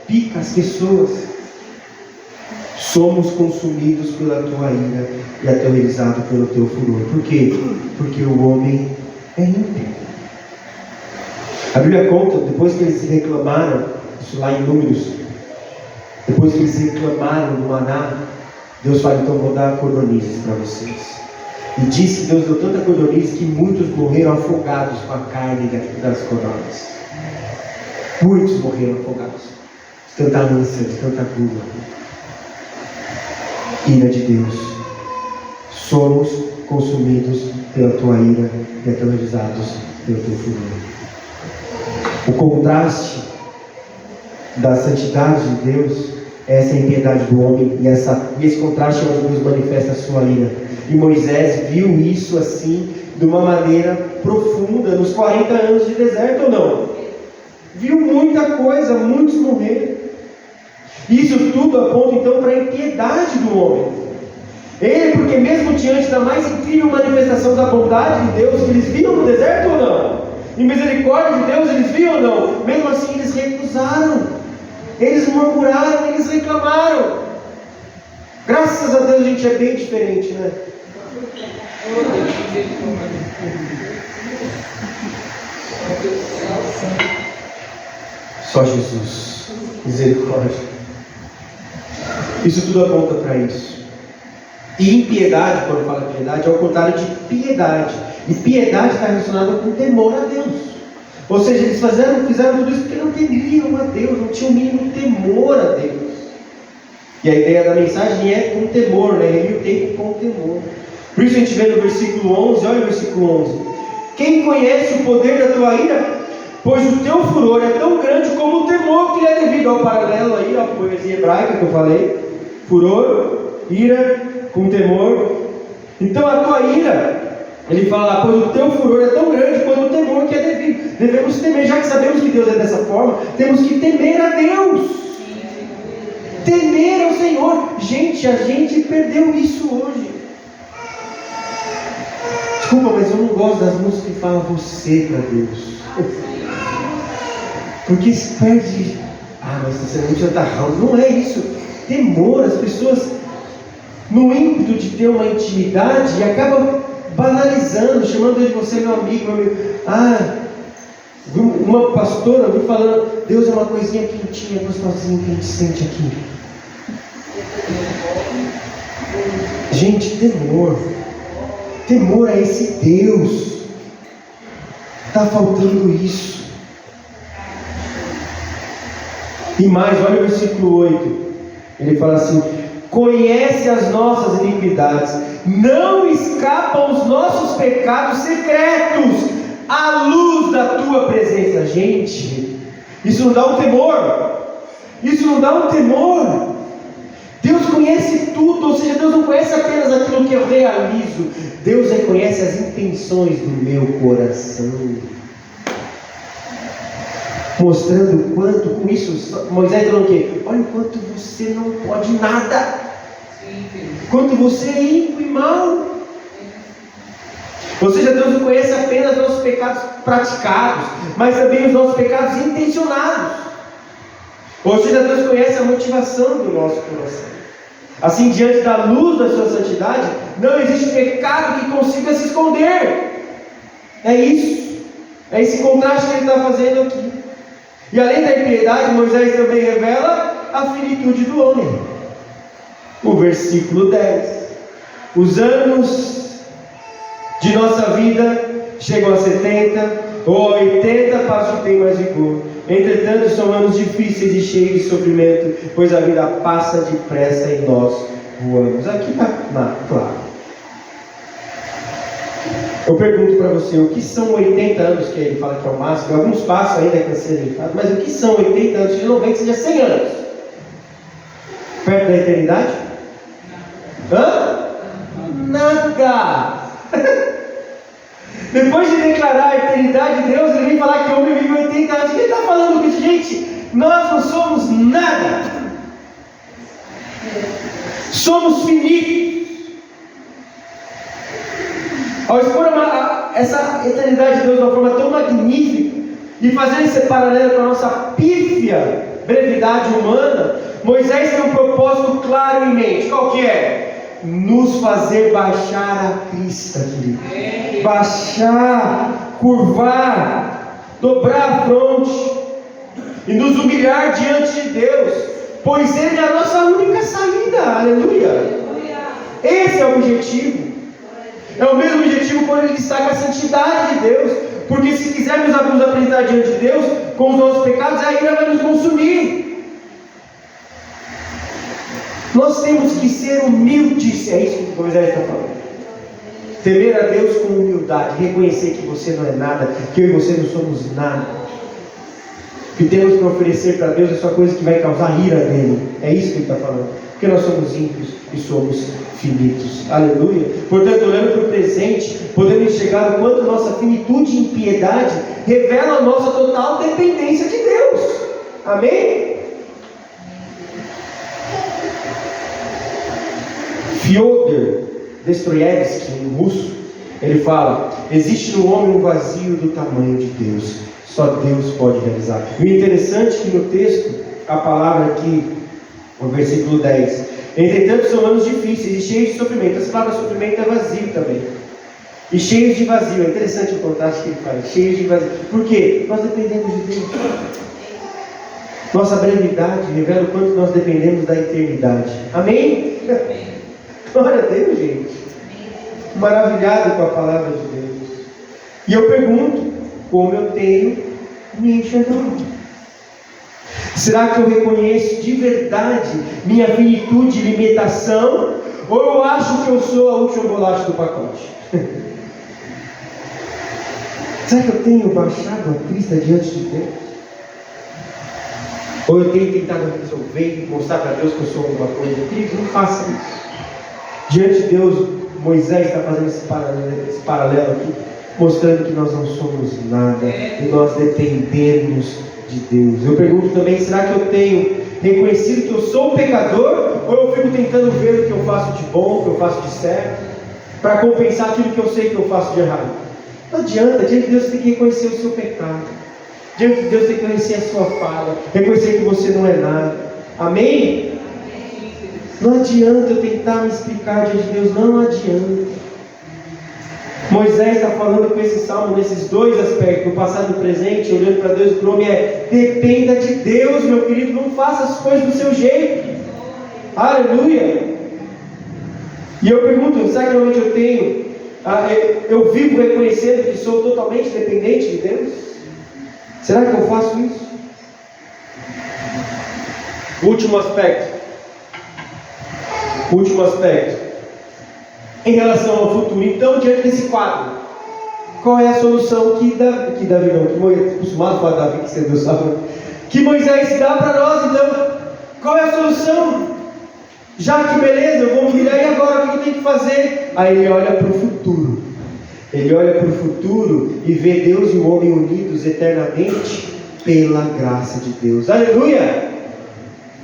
pica as pessoas. Somos consumidos pela tua ira e aterrorizados pelo teu furor. Por quê? Porque o homem é ímpio. A Bíblia conta, depois que eles reclamaram, isso lá em Números, depois que eles reclamaram do maná, Deus fala: então vou dar cordonizes para vocês. E diz que Deus deu tanta cordonize que muitos morreram afogados com a carne das cordões. Muitos morreram afogados de tanta ânsia, de tanta gula. Ira de Deus. Somos consumidos pela tua ira e aterrorizados pelo teu furor. O contraste da santidade de Deus Essa é a impiedade do homem, e esse contraste é onde Deus manifesta a sua ira. E Moisés viu isso assim, de uma maneira profunda, nos 40 anos de deserto ou não? Viu muita coisa, muitos morreram. Isso tudo aponta então para a impiedade do homem. Ele, porque mesmo diante da mais incrível manifestação da bondade de Deus, que eles viam no deserto ou não? E misericórdia de Deus, eles viam ou não? Mesmo assim eles recusaram. Eles murmuraram, eles reclamaram. Graças a Deus a gente é bem diferente, né? Só Jesus. Misericórdia. Isso tudo aponta para isso. E impiedade, quando fala piedade, é o contrário de piedade. E piedade está relacionada com temor a Deus. Ou seja, eles fizeram tudo isso porque não temiam a Deus, não tinham o mínimo temor a Deus. E a ideia da mensagem é com temor, né? Ele o tempo com temor. Por isso a gente vê no versículo 11, olha o versículo 11. Quem conhece o poder da tua ira? Pois o teu furor é tão grande como o temor que lhe é devido. Ao paralelo aí, à poesia hebraica que eu falei. Furor, ira, com temor. Então a tua ira, ele fala lá, pois o teu furor é tão grande quanto o temor que é devido. Devemos temer, já que sabemos que Deus é dessa forma, temos que temer a Deus. Temer ao Senhor. Gente, a gente perdeu isso hoje. Desculpa, mas eu não gosto das músicas que falam você para Deus. Porque se perde. Mas está sendo muito chantarrão. Não é isso. Temor, as pessoas, no ímpeto de ter uma intimidade, acabam banalizando, chamando de você meu amigo, meu amigo. Uma pastora viu falando, Deus é uma coisinha quentinha, gostosinha que a gente sente aqui. Gente, temor a esse Deus. Está faltando isso. E mais, olha o versículo 8. Ele fala assim: conhece as nossas iniquidades, não escapam os nossos pecados secretos à luz da tua presença. Gente, isso não dá um temor? Isso não dá um temor? Deus conhece tudo, ou seja, Deus não conhece apenas aquilo que eu realizo, Deus reconhece as intenções do meu coração. Mostrando o quanto, com isso, Moisés falou o quê? Olha o quanto você não pode nada. Quanto você é ímpio e mau. Ou seja, Deus não conhece apenas os nossos pecados praticados, mas também os nossos pecados intencionados. Ou seja, Deus conhece a motivação do nosso coração. Assim, diante da luz da sua santidade, não existe pecado que consiga se esconder. É isso. É esse contraste que ele está fazendo aqui. E além da impiedade, Moisés também revela a finitude do homem. O versículo 10. Os anos de nossa vida chegam a 70 ou a 80 para os que têm mais vigor. Entretanto, são anos difíceis e cheios de sofrimento, pois a vida passa depressa e nós voamos. Aqui está claro. Eu pergunto para você, o que são 80 anos, que ele fala que é o máximo? Alguns passos ainda que ser limitado, mas o que são 80 anos? De 90 que seja 100 anos. Perto da eternidade? Nada! Depois de declarar a eternidade de Deus, ele vem falar que o homem vive 80 anos. O que ele está falando com isso? Gente, nós não somos nada. Somos finitos. Ao expor essa eternidade de Deus de uma forma tão magnífica e fazer esse paralelo com a nossa pífia brevidade humana, Moisés tem um propósito claro em mente. Qual que é? Nos fazer baixar a crista, querido. Baixar, curvar, dobrar a fronte e nos humilhar diante de Deus, pois Ele é a nossa única saída. Aleluia! Esse é o objetivo. É o mesmo objetivo quando ele destaca a santidade de Deus, porque se quisermos nos apresentar diante de Deus com os nossos pecados, a ira vai nos consumir. Nós temos que ser humildes, é isso que Moisés está falando. Temer a Deus com humildade, reconhecer que você não é nada, que eu e você não somos nada. O que temos para oferecer para Deus é só coisa que vai causar ira dele. É isso que ele está falando. Porque nós somos ímpios e somos finitos. Aleluia. Portanto, olhando para o presente, podemos enxergar o quanto nossa finitude e impiedade revela a nossa total dependência de Deus. Amém? Fyodor Dostoiévski, um russo, ele fala: existe no homem um vazio do tamanho de Deus. Só Deus pode realizar. E o interessante é que no texto, a palavra aqui, no versículo 10, entretanto são anos difíceis e cheios de sofrimento. Essa palavra sofrimento é vazio também. E cheios de vazio. É interessante o contraste que ele faz. Cheios de vazio. Por quê? Nós dependemos de Deus. Nossa brevidade revela o quanto nós dependemos da eternidade. Amém? Glória a Deus, gente. Maravilhado com a palavra de Deus. E eu pergunto, como eu tenho me enxergado? Será que eu reconheço de verdade minha finitude e limitação? Ou eu acho que eu sou a última bolacha do pacote? Será que eu tenho baixado a crista diante de Deus? Ou eu tenho tentado resolver e mostrar para Deus que eu sou alguma coisa? Querido, não faça isso. Diante de Deus, Moisés está fazendo esse paralelo aqui, mostrando que nós não somos nada e nós dependemos de Deus. Eu pergunto também, será que eu tenho reconhecido que eu sou um pecador? Ou eu fico tentando ver o que eu faço de bom, o que eu faço de certo, para compensar aquilo que eu sei que eu faço de errado? Não adianta. Diante de Deus você tem que reconhecer o seu pecado. Diante de Deus você tem que reconhecer a sua falha, reconhecer que você não é nada. Amém? Não adianta eu tentar me explicar diante de Deus, não adianta. Moisés está falando com esse salmo nesses dois aspectos, no passado e no presente, olhando para Deus. O nome é: dependa de Deus, meu querido, não faça as coisas do seu jeito. Aleluia. E eu pergunto, será que realmente eu tenho, eu vivo reconhecendo que sou totalmente dependente de Deus? Será que eu faço isso? Último aspecto, em relação ao futuro. Então, diante desse quadro, qual é a solução que Moisés dá para nós? Então, qual é a solução? Já que beleza, eu vou me humilhar, e agora o que eu tenho que fazer? Aí ele olha para o futuro. Ele olha para o futuro e vê Deus e o homem unidos eternamente pela graça de Deus. Aleluia!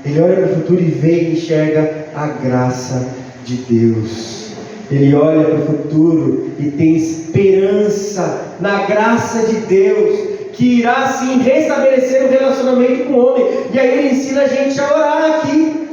Ele olha para o futuro e vê e enxerga a graça de Deus. Ele olha para o futuro e tem esperança na graça de Deus, que irá sim restabelecer o relacionamento com o homem. E aí ele ensina a gente a orar aqui.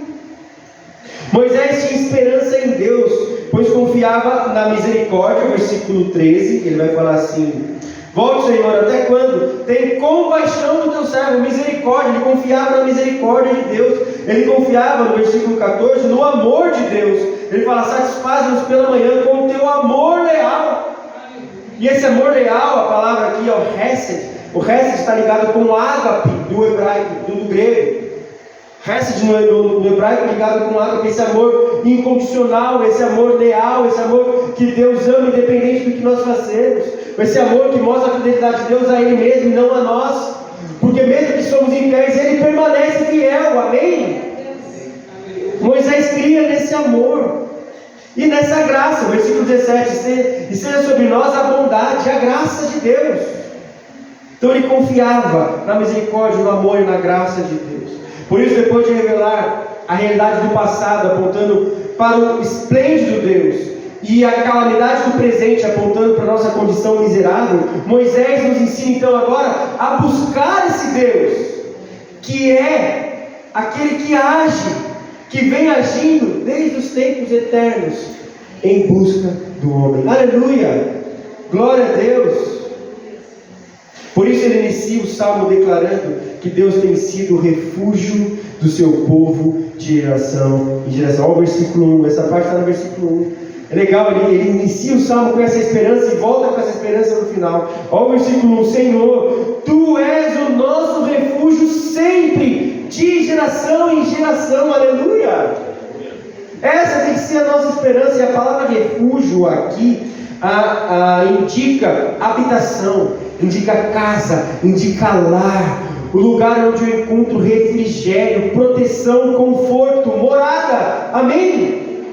Moisés tinha esperança em Deus, pois confiava na misericórdia. Versículo 13, ele vai falar assim: volte, Senhor, até quando? Tem compaixão do teu servo, misericórdia. Ele confiava na misericórdia de Deus. Ele confiava, no versículo 14, no amor de Deus. Ele fala: satisfaz-nos pela manhã com o teu amor leal. E esse amor leal, a palavra aqui é o Hesed. O Hesed está ligado com o ágape do hebraico, do grego. Hesed no hebraico é ligado com o ágape, esse amor incondicional, esse amor leal, esse amor que Deus ama independente do que nós fazemos. Esse amor que mostra a fidelidade de Deus a Ele mesmo e não a nós. Porque mesmo que somos infiéis, Ele permanece fiel. Amém? Moisés cria nesse amor e nessa graça. Versículo 17: e seja sobre nós a bondade, a graça de Deus. Então ele confiava na misericórdia, no amor e na graça de Deus. Por isso, depois de revelar a realidade do passado, apontando para o esplêndido Deus, e a calamidade do presente, apontando para a nossa condição miserável, Moisés nos ensina então agora a buscar esse Deus, que é aquele que age, que vem agindo desde os tempos eternos, em busca do homem. Aleluia! Glória a Deus! Por isso ele inicia o salmo declarando que Deus tem sido o refúgio do seu povo de geração em geração. Olha o versículo 1, essa parte está no versículo 1. É legal, ele inicia o salmo com essa esperança e volta com essa esperança no final. Olha o versículo 1: Senhor, Tu és o nosso refúgio sempre, de geração em geração. Aleluia! Essa tem que ser a nossa esperança. E a palavra refúgio aqui indica habitação, indica casa, indica lar, o lugar onde eu encontro refrigério, proteção, conforto, morada. Amém?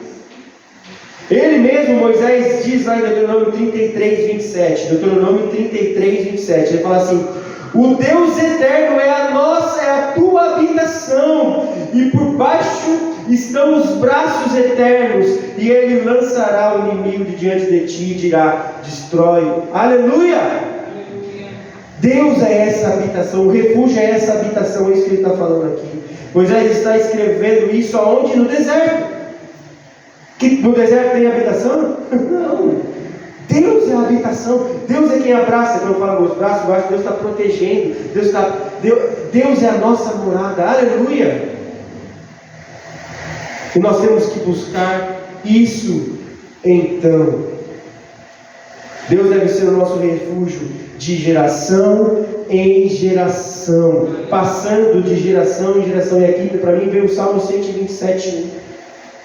Ele mesmo, Moisés, diz lá em Deuteronômio 33, 27. Deuteronômio 33, 27. Ele fala assim: o Deus eterno é a tua habitação, e por baixo estão os braços eternos, e Ele lançará o inimigo de diante de ti e dirá: destrói. Aleluia! Deus é essa habitação, o refúgio é essa habitação, é isso que ele está falando aqui. Moisés está escrevendo isso aonde? No deserto. Que no deserto tem habitação? Não. Deus é a habitação. Deus é quem abraça. Quando eu falo meus braços, eu acho que Deus está protegendo. Deus é a nossa morada. Aleluia. E nós temos que buscar isso. Então, Deus deve ser o nosso refúgio de geração em geração, passando de geração em geração. E aqui para mim veio o Salmo 127:1.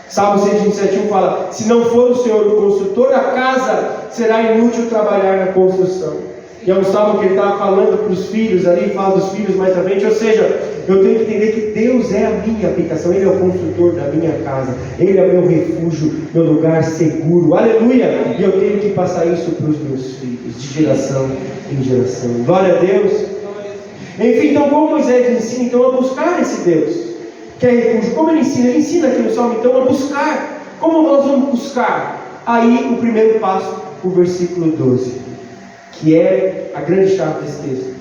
Salmo 127:1 fala: se não for o Senhor o construtor, a casa será inútil trabalhar na construção. E é um salmo que ele estava falando para os filhos ali, fala dos filhos mais à frente. Ou seja, eu tenho que entender que Deus é a minha habitação, Ele é o construtor da minha casa, Ele é o meu refúgio, meu lugar seguro. Aleluia! E eu tenho que passar isso para os meus filhos, de geração em geração. Glória a Deus! Enfim, então como Moisés ensina então a buscar esse Deus que é refúgio? Como ele ensina? Ele ensina aqui no Salmo então a buscar. Como nós vamos buscar? Aí o primeiro passo, o versículo 12, que é a grande chave desse texto.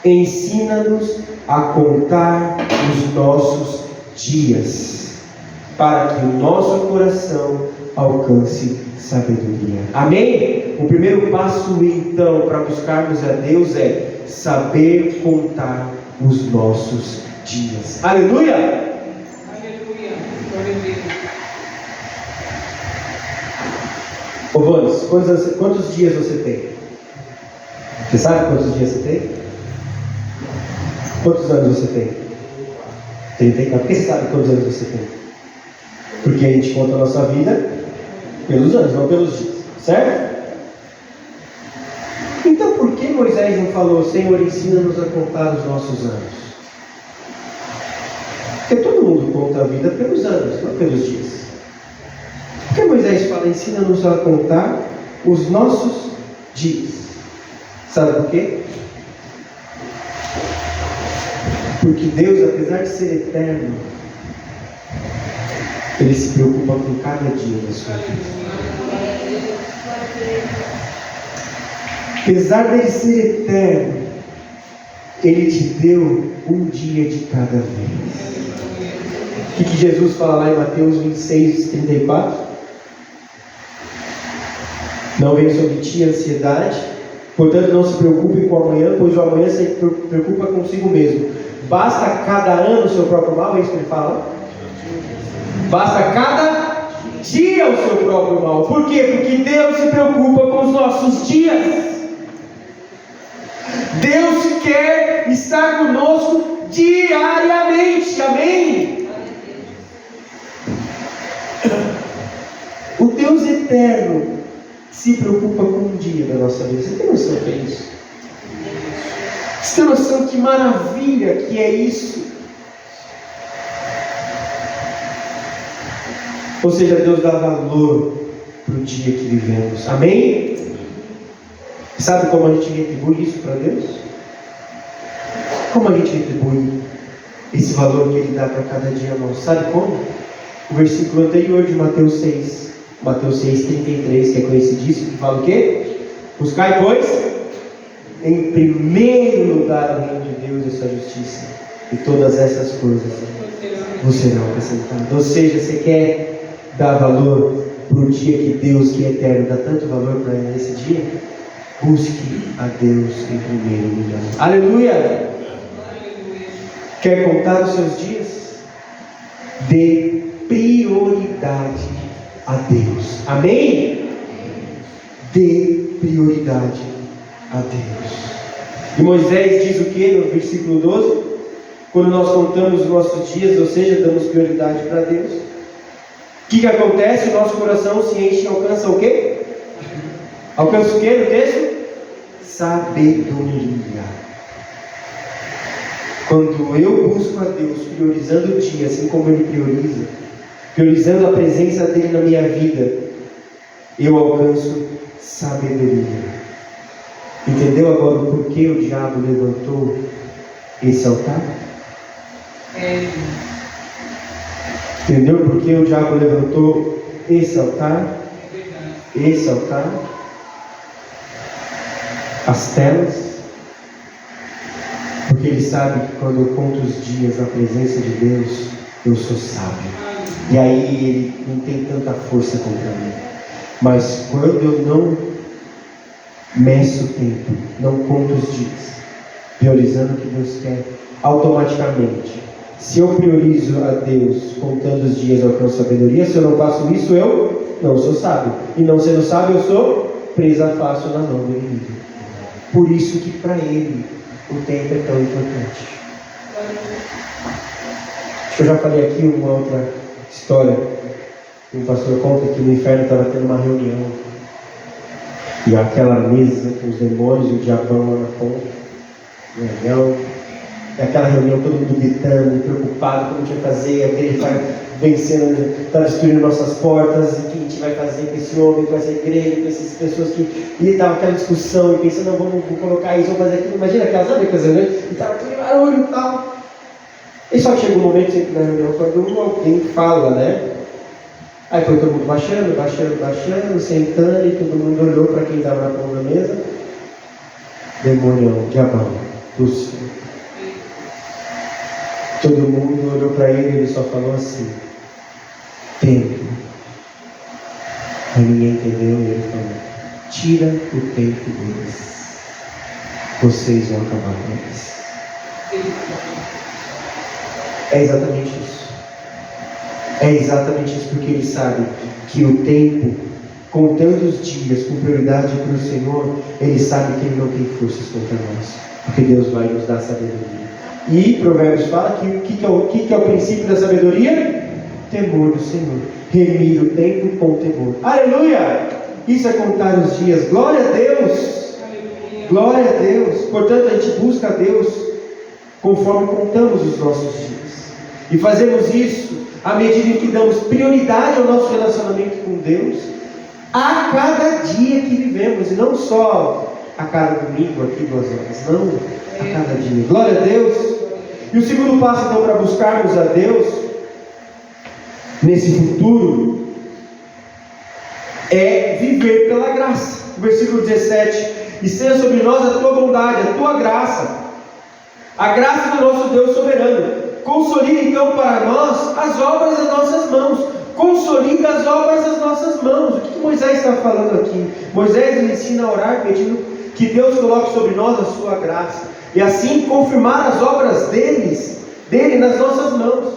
Ensina-nos a contar os nossos dias, para que o nosso coração alcance sabedoria. Amém? O primeiro passo então para buscarmos a Deus é saber contar os nossos dias. Aleluia! Aleluia! Ô Bones, quantos dias você tem? Você sabe quantos dias você tem? Quantos anos você tem? 34. Por que você sabe quantos anos você tem? Porque a gente conta a nossa vida pelos anos, não pelos dias. Certo? Então por que Moisés não falou: Senhor, ensina-nos a contar os nossos anos? Porque todo mundo conta a vida pelos anos, não pelos dias. Por que Moisés fala: ensina-nos a contar os nossos dias? Sabe por quê? Porque Deus, apesar de ser eterno, Ele se preocupa com cada dia da sua vida. Apesar dele ser eterno, Ele te deu um dia de cada vez. O que Jesus fala lá em Mateus 26:34? Não venha sobre ti a ansiedade, portanto não se preocupe com o amanhã, pois o amanhã se preocupa consigo mesmo. Basta cada ano o seu próprio mal, é isso que ele fala? Basta cada dia o seu próprio mal. Por quê? Porque Deus se preocupa com os nossos dias. Deus quer estar conosco diariamente. Amém? O Deus eterno se preocupa com um dia da nossa vida. Você tem noção disso? Você tem noção que maravilha que é isso? Ou seja, Deus dá valor para o dia que vivemos. Amém? Sabe como a gente retribui isso para Deus? Como a gente retribui esse valor que Ele dá para cada dia nosso? Sabe como? O versículo anterior de Mateus 6, Mateus 6:33, que é conhecidíssimo, que fala o quê? Buscai, pois, em primeiro lugar o reino de Deus e sua justiça, e todas essas coisas vos serão acrescentadas. Ou seja, você quer dar valor para o dia que Deus, que é eterno, dá tanto valor para esse dia? Busque a Deus em primeiro lugar. Aleluia! Quer contar os seus dias? Dê prioridade a Deus. Amém? Dê prioridade a Deus. E Moisés diz o que no versículo 12? Quando nós contamos os nossos dias, ou seja, damos prioridade para Deus, o que acontece? O nosso coração se enche e alcança o quê? Alcança o quê no texto? Sabedoria. Quando eu busco a Deus, priorizando o dia, assim como Ele prioriza, priorizando a presença dEle na minha vida, eu alcanço sabedoria. Entendeu agora o porquê o diabo levantou esse altar? Entendeu por que o diabo levantou esse altar? Esse altar? As telas? Porque ele sabe que quando eu conto os dias na presença de Deus, eu sou sábio. E aí ele não tem tanta força contra mim. Mas quando eu não meço o tempo, não conto os dias, priorizando o que Deus quer, automaticamente, se eu priorizo a Deus contando os dias, eu alcanço sabedoria. Se eu não faço isso, eu não sou sábio. E não sendo sábio, eu sou presa fácil na mão do inimigo. Por isso que para ele o tempo é tão importante. Acho que eu já falei aqui uma outra história. Um pastor conta que no inferno estava tendo uma reunião. E aquela mesa com os demônios e o diabão lá na ponta. Reunião. E aquela reunião, todo mundo gritando, preocupado como que ia fazer, aquele vai vencendo, está destruindo nossas portas, e o que a gente vai fazer com esse homem, com essa igreja, com essas pessoas que... E estava aquela discussão, e pensando, não, vamos colocar isso, vamos fazer aquilo. Imagina aquela, sabe aquelas reuniões? E estava aquele barulho e tal. E só que chegou um momento sempre na reunião, quando alguém fala, né? Aí foi todo mundo baixando, sentando, e todo mundo olhou para quem estava na ponta da mesa. Demônio, diabão, Lúcifer. Todo mundo olhou para ele e ele só falou assim: tempo. Aí ninguém entendeu e ele falou: tira o tempo deles, vocês vão acabar com eles. É exatamente isso. É exatamente isso, porque ele sabe que o tempo, contando os dias com prioridade para o Senhor, ele sabe que ele não tem forças contra nós, porque Deus vai nos dar sabedoria. E Provérbios fala que o que é o princípio da sabedoria? Temor do Senhor. Remir o tempo com temor. Aleluia! Isso é contar os dias. Glória a Deus! Glória a Deus! Portanto, a gente busca a Deus conforme contamos os nossos dias. E fazemos isso à medida em que damos prioridade ao nosso relacionamento com Deus a cada dia que vivemos. E não só a cada domingo aqui 2 horas. Não, a cada dia. Glória a Deus! E o segundo passo, então, para buscarmos a Deus nesse futuro é viver pela graça. Versículo 17: e seja sobre nós a tua bondade, a tua graça, a graça do nosso Deus soberano. Consolida então para nós as obras das nossas mãos. Consolida as obras das nossas mãos. O que Moisés está falando aqui? Moisés nos ensina a orar pedindo que Deus coloque sobre nós a sua graça, e assim confirmar as obras dele nas nossas mãos.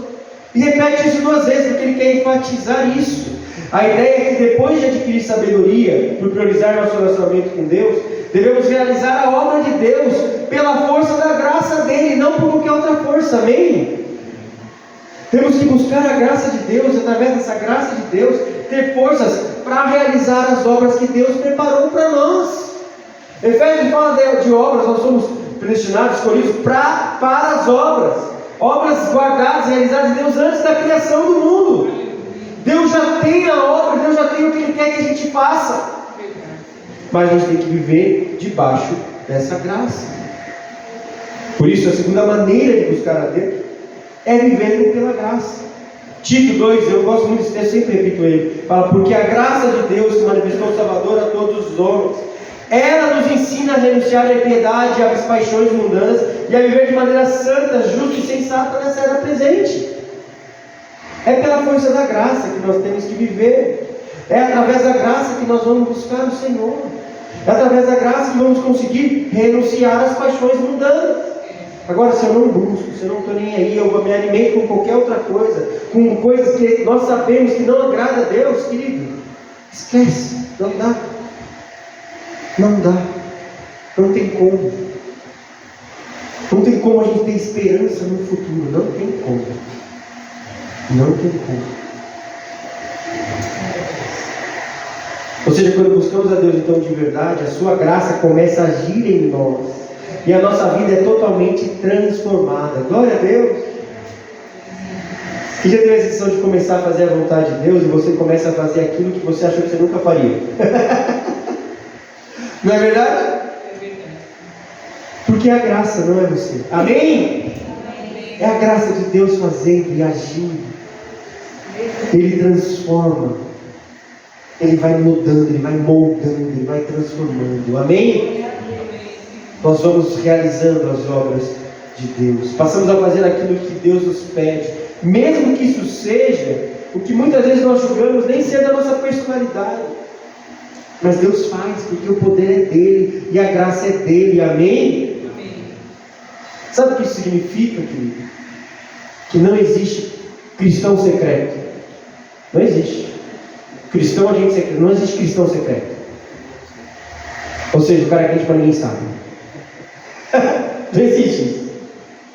E repete isso 2 vezes, porque ele quer enfatizar isso. A ideia é que depois de adquirir sabedoria, por priorizar nosso relacionamento com Deus, devemos realizar a obra de Deus pela força da graça dele, não por qualquer outra força. Amém? Temos que buscar a graça de Deus, através dessa graça de Deus, ter forças para realizar as obras que Deus preparou para nós. Efésios fala de obras, nós somos predestinados, escolhidos para as obras guardadas, realizadas de Deus antes da criação do mundo. Deus já tem a obra, Deus já tem o que Ele quer que a gente faça, mas a gente tem que viver debaixo dessa graça. Por isso a segunda maneira de buscar a Deus é vivendo pela graça. Tito 2, eu gosto muito desse texto, sempre repito ele, fala: porque a graça de Deus se manifestou Salvador a todos os homens. Ela nos ensina a renunciar à impiedade, às paixões mundanas, e a viver de maneira santa, justa e sensata nessa era presente. É pela força da graça que nós temos que viver. É através da graça que nós vamos buscar o Senhor. É através da graça que vamos conseguir renunciar às paixões mundanas. Agora, se eu não busco, se eu não estou nem aí, eu me alimento com qualquer outra coisa, com coisas que nós sabemos que não agrada a Deus, querido, esquece, não dá. Não dá, não tem como. Não tem como a gente ter esperança no futuro, não tem como. Não tem como. Ou seja, quando buscamos a Deus então de verdade, a sua graça começa a agir em nós. e a nossa vida é totalmente transformada. Glória a Deus! Quem já teve a sensação de começar a fazer a vontade de Deus e você começa a fazer aquilo que você achou que você nunca faria? Não é verdade? Porque é a graça, não é você. Amém? É a graça de Deus fazendo e agindo. Ele transforma. Ele vai mudando, Ele vai moldando, Ele vai transformando. Amém? Nós vamos realizando as obras de Deus. Passamos a fazer aquilo que Deus nos pede. Mesmo que isso seja o que muitas vezes nós julgamos nem ser da nossa personalidade. Mas Deus faz, porque o poder é dEle e a graça é dEle. Amém? Amém. Sabe o que isso significa, querido? Que não existe cristão secreto. Não existe. Cristão, agente secreto. Não existe cristão secreto. Ou seja, o cara é crente, mas ninguém sabe. Não existe isso.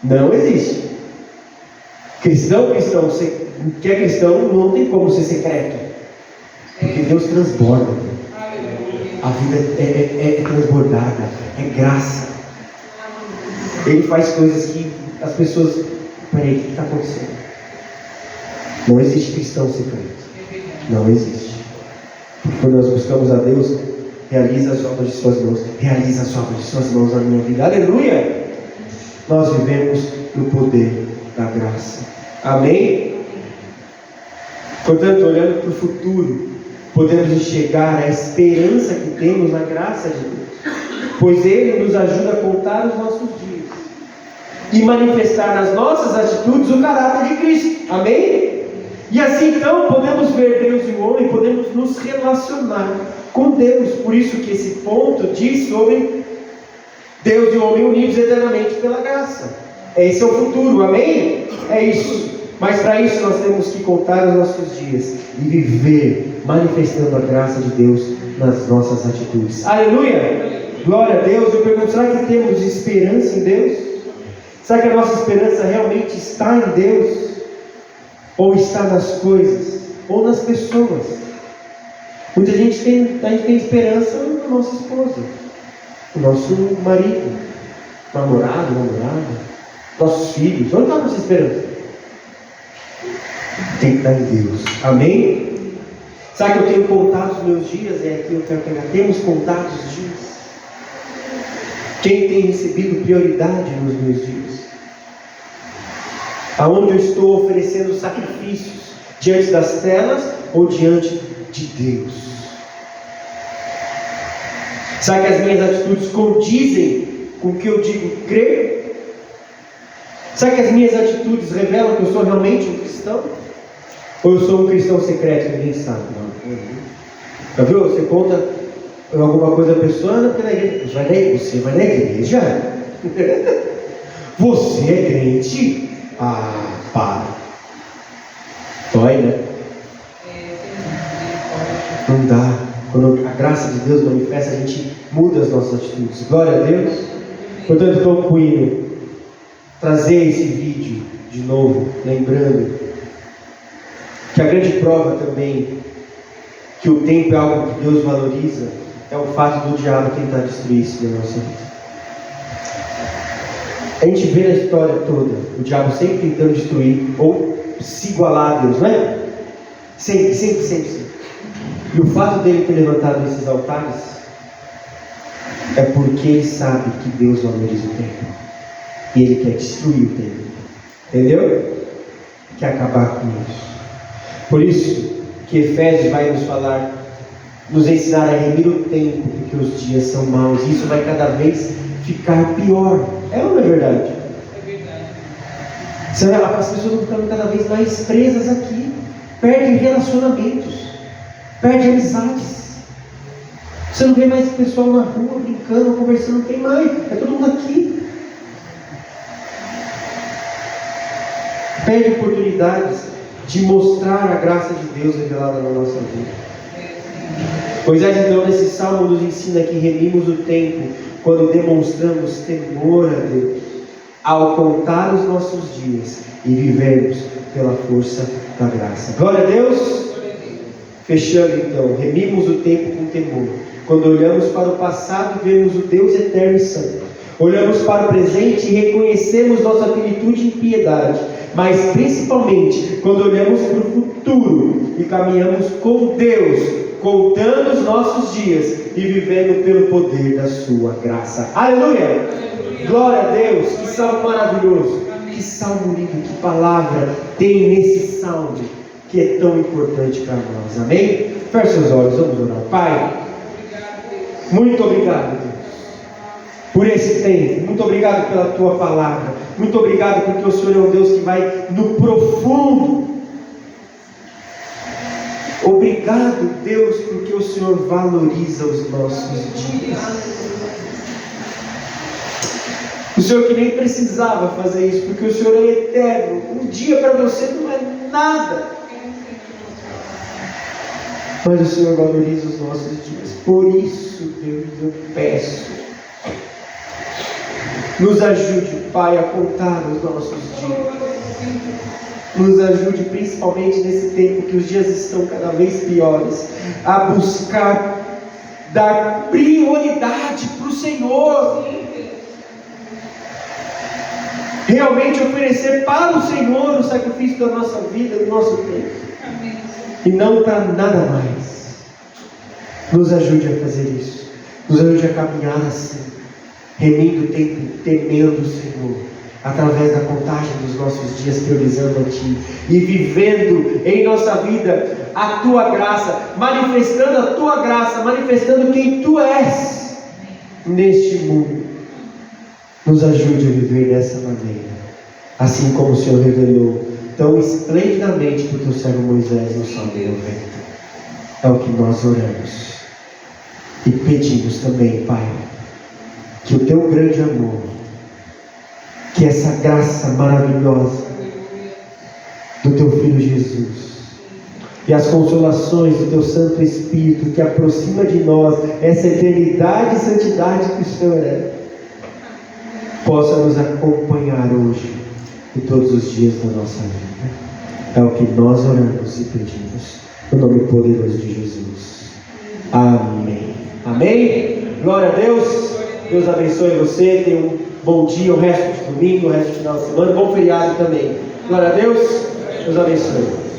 Não existe. Cristão, que é cristão, não tem como ser secreto. Porque Deus transborda. A vida é transbordada. É graça. Ele faz coisas que as pessoas... Peraí, o que está acontecendo? Não existe cristão secreto. Não existe. Porque quando nós buscamos a Deus, realiza as obras de suas mãos. Realiza as obras de suas mãos na minha vida. Aleluia! Nós vivemos no poder da graça. Amém? Portanto, olhando para o futuro, podemos enxergar a esperança que temos na graça de Deus, pois Ele nos ajuda a contar os nossos dias e manifestar nas nossas atitudes o caráter de Cristo. Amém? E assim então podemos ver Deus e o homem, podemos nos relacionar com Deus. Por isso que esse ponto diz sobre Deus e o homem unidos eternamente pela graça. Esse é o futuro, amém? É isso. Mas para isso nós temos que contar os nossos dias e viver manifestando a graça de Deus nas nossas atitudes. Aleluia! Glória a Deus. Eu pergunto, será que temos esperança em Deus? Será que a nossa esperança realmente está em Deus? Ou está nas coisas? Ou nas pessoas? Muita gente tem esperança na nossa esposa, no nosso marido, namorado, nossos filhos. Onde está a nossa esperança? Tem que estar em Deus. Amém? Sabe que eu tenho contado os meus dias? É aqui eu quero pegar. Temos contado os dias. Quem tem recebido prioridade nos meus dias? Aonde eu estou oferecendo sacrifícios? Diante das telas ou diante de Deus? Sabe que as minhas atitudes condizem com o que eu digo crer? Sabe que as minhas atitudes revelam que eu sou realmente um cristão? Ou eu sou um cristão secreto que ninguém sabe? Não. Já viu? Você conta alguma coisa à pessoa, porque na igreja. Você vai na igreja? Você é crente? Ah, para. Dói, né? Não dá. Quando a graça de Deus manifesta, a gente muda as nossas atitudes. Glória a Deus. Portanto, estou concluindo. Trazer esse vídeo de novo, lembrando que a grande prova também que o tempo é algo que Deus valoriza é o fato do diabo tentar destruir isso na nossa vida. A gente vê na história toda o diabo sempre tentando destruir ou se igualar a Deus, não é? Sempre. E o fato dele ter levantado esses altares é porque ele sabe que Deus valoriza o tempo. E ele quer destruir o tempo. Entendeu? Quer acabar com isso. Por isso que Efésios vai nos falar, nos ensinar a remir o tempo, porque os dias são maus. E isso vai cada vez ficar pior. É ou não é verdade? É verdade. As pessoas vão ficando cada vez mais presas aqui. Perdem relacionamentos. Perdem amizades. Você não vê mais o pessoal na rua brincando, conversando, não tem mais. É todo mundo aqui. Perde oportunidades de mostrar a graça de Deus revelada na nossa vida. Moisés então nesse salmo nos ensina que remimos o tempo quando demonstramos temor a Deus, ao contar os nossos dias e vivermos pela força da graça. Glória a Deus! Fechando então, remimos o tempo com temor, quando olhamos para o passado e vemos o Deus eterno e santo, Olhamos para o presente e reconhecemos nossa finitude e impiedade, mas principalmente quando olhamos para o futuro e caminhamos com Deus, contando os nossos dias e vivendo pelo poder da sua graça. Aleluia! Glória a Deus! Que salmo maravilhoso! Que salmo lindo! Que palavra tem nesse salmo que é tão importante para nós. Amém? Feche seus olhos, vamos orar. Pai, muito obrigado, Deus, por esse tempo. Muito obrigado pela tua palavra. Muito obrigado porque o Senhor é um Deus que vai no profundo. Obrigado, Deus, porque o Senhor valoriza os nossos dias. O Senhor que nem precisava fazer isso, porque o Senhor é eterno. Um dia para você não é nada. Mas o Senhor valoriza os nossos dias. Por isso, Deus, eu peço, nos ajude, Pai, a contar os nossos dias. Nos ajude, principalmente nesse tempo que os dias estão cada vez piores, a buscar dar prioridade para o Senhor. Realmente oferecer para o Senhor o sacrifício da nossa vida, do nosso tempo. E não para nada mais. Nos ajude a fazer isso. Nos ajude a caminhar assim, remindo o tempo, temendo o Senhor, através da contagem dos nossos dias, priorizando a Ti e vivendo em nossa vida a Tua graça, manifestando a Tua graça, manifestando quem Tu és neste mundo. Nos ajude a viver dessa maneira, assim como o Senhor revelou tão esplendidamente para o Teu servo Moisés no Salmo 90. É o que nós oramos e pedimos também, Pai, que o Teu grande amor, que essa graça maravilhosa do Teu Filho Jesus e as consolações do Teu Santo Espírito, que aproxima de nós essa eternidade e santidade que o Senhor é, possa nos acompanhar hoje e todos os dias da nossa vida. É o que nós oramos e pedimos, no nome poderoso de Jesus. Amém. Amém. Glória a Deus. Deus abençoe você. Tenha um bom dia, o resto de domingo, o resto de final de semana, bom feriado também. Glória a Deus. Deus abençoe.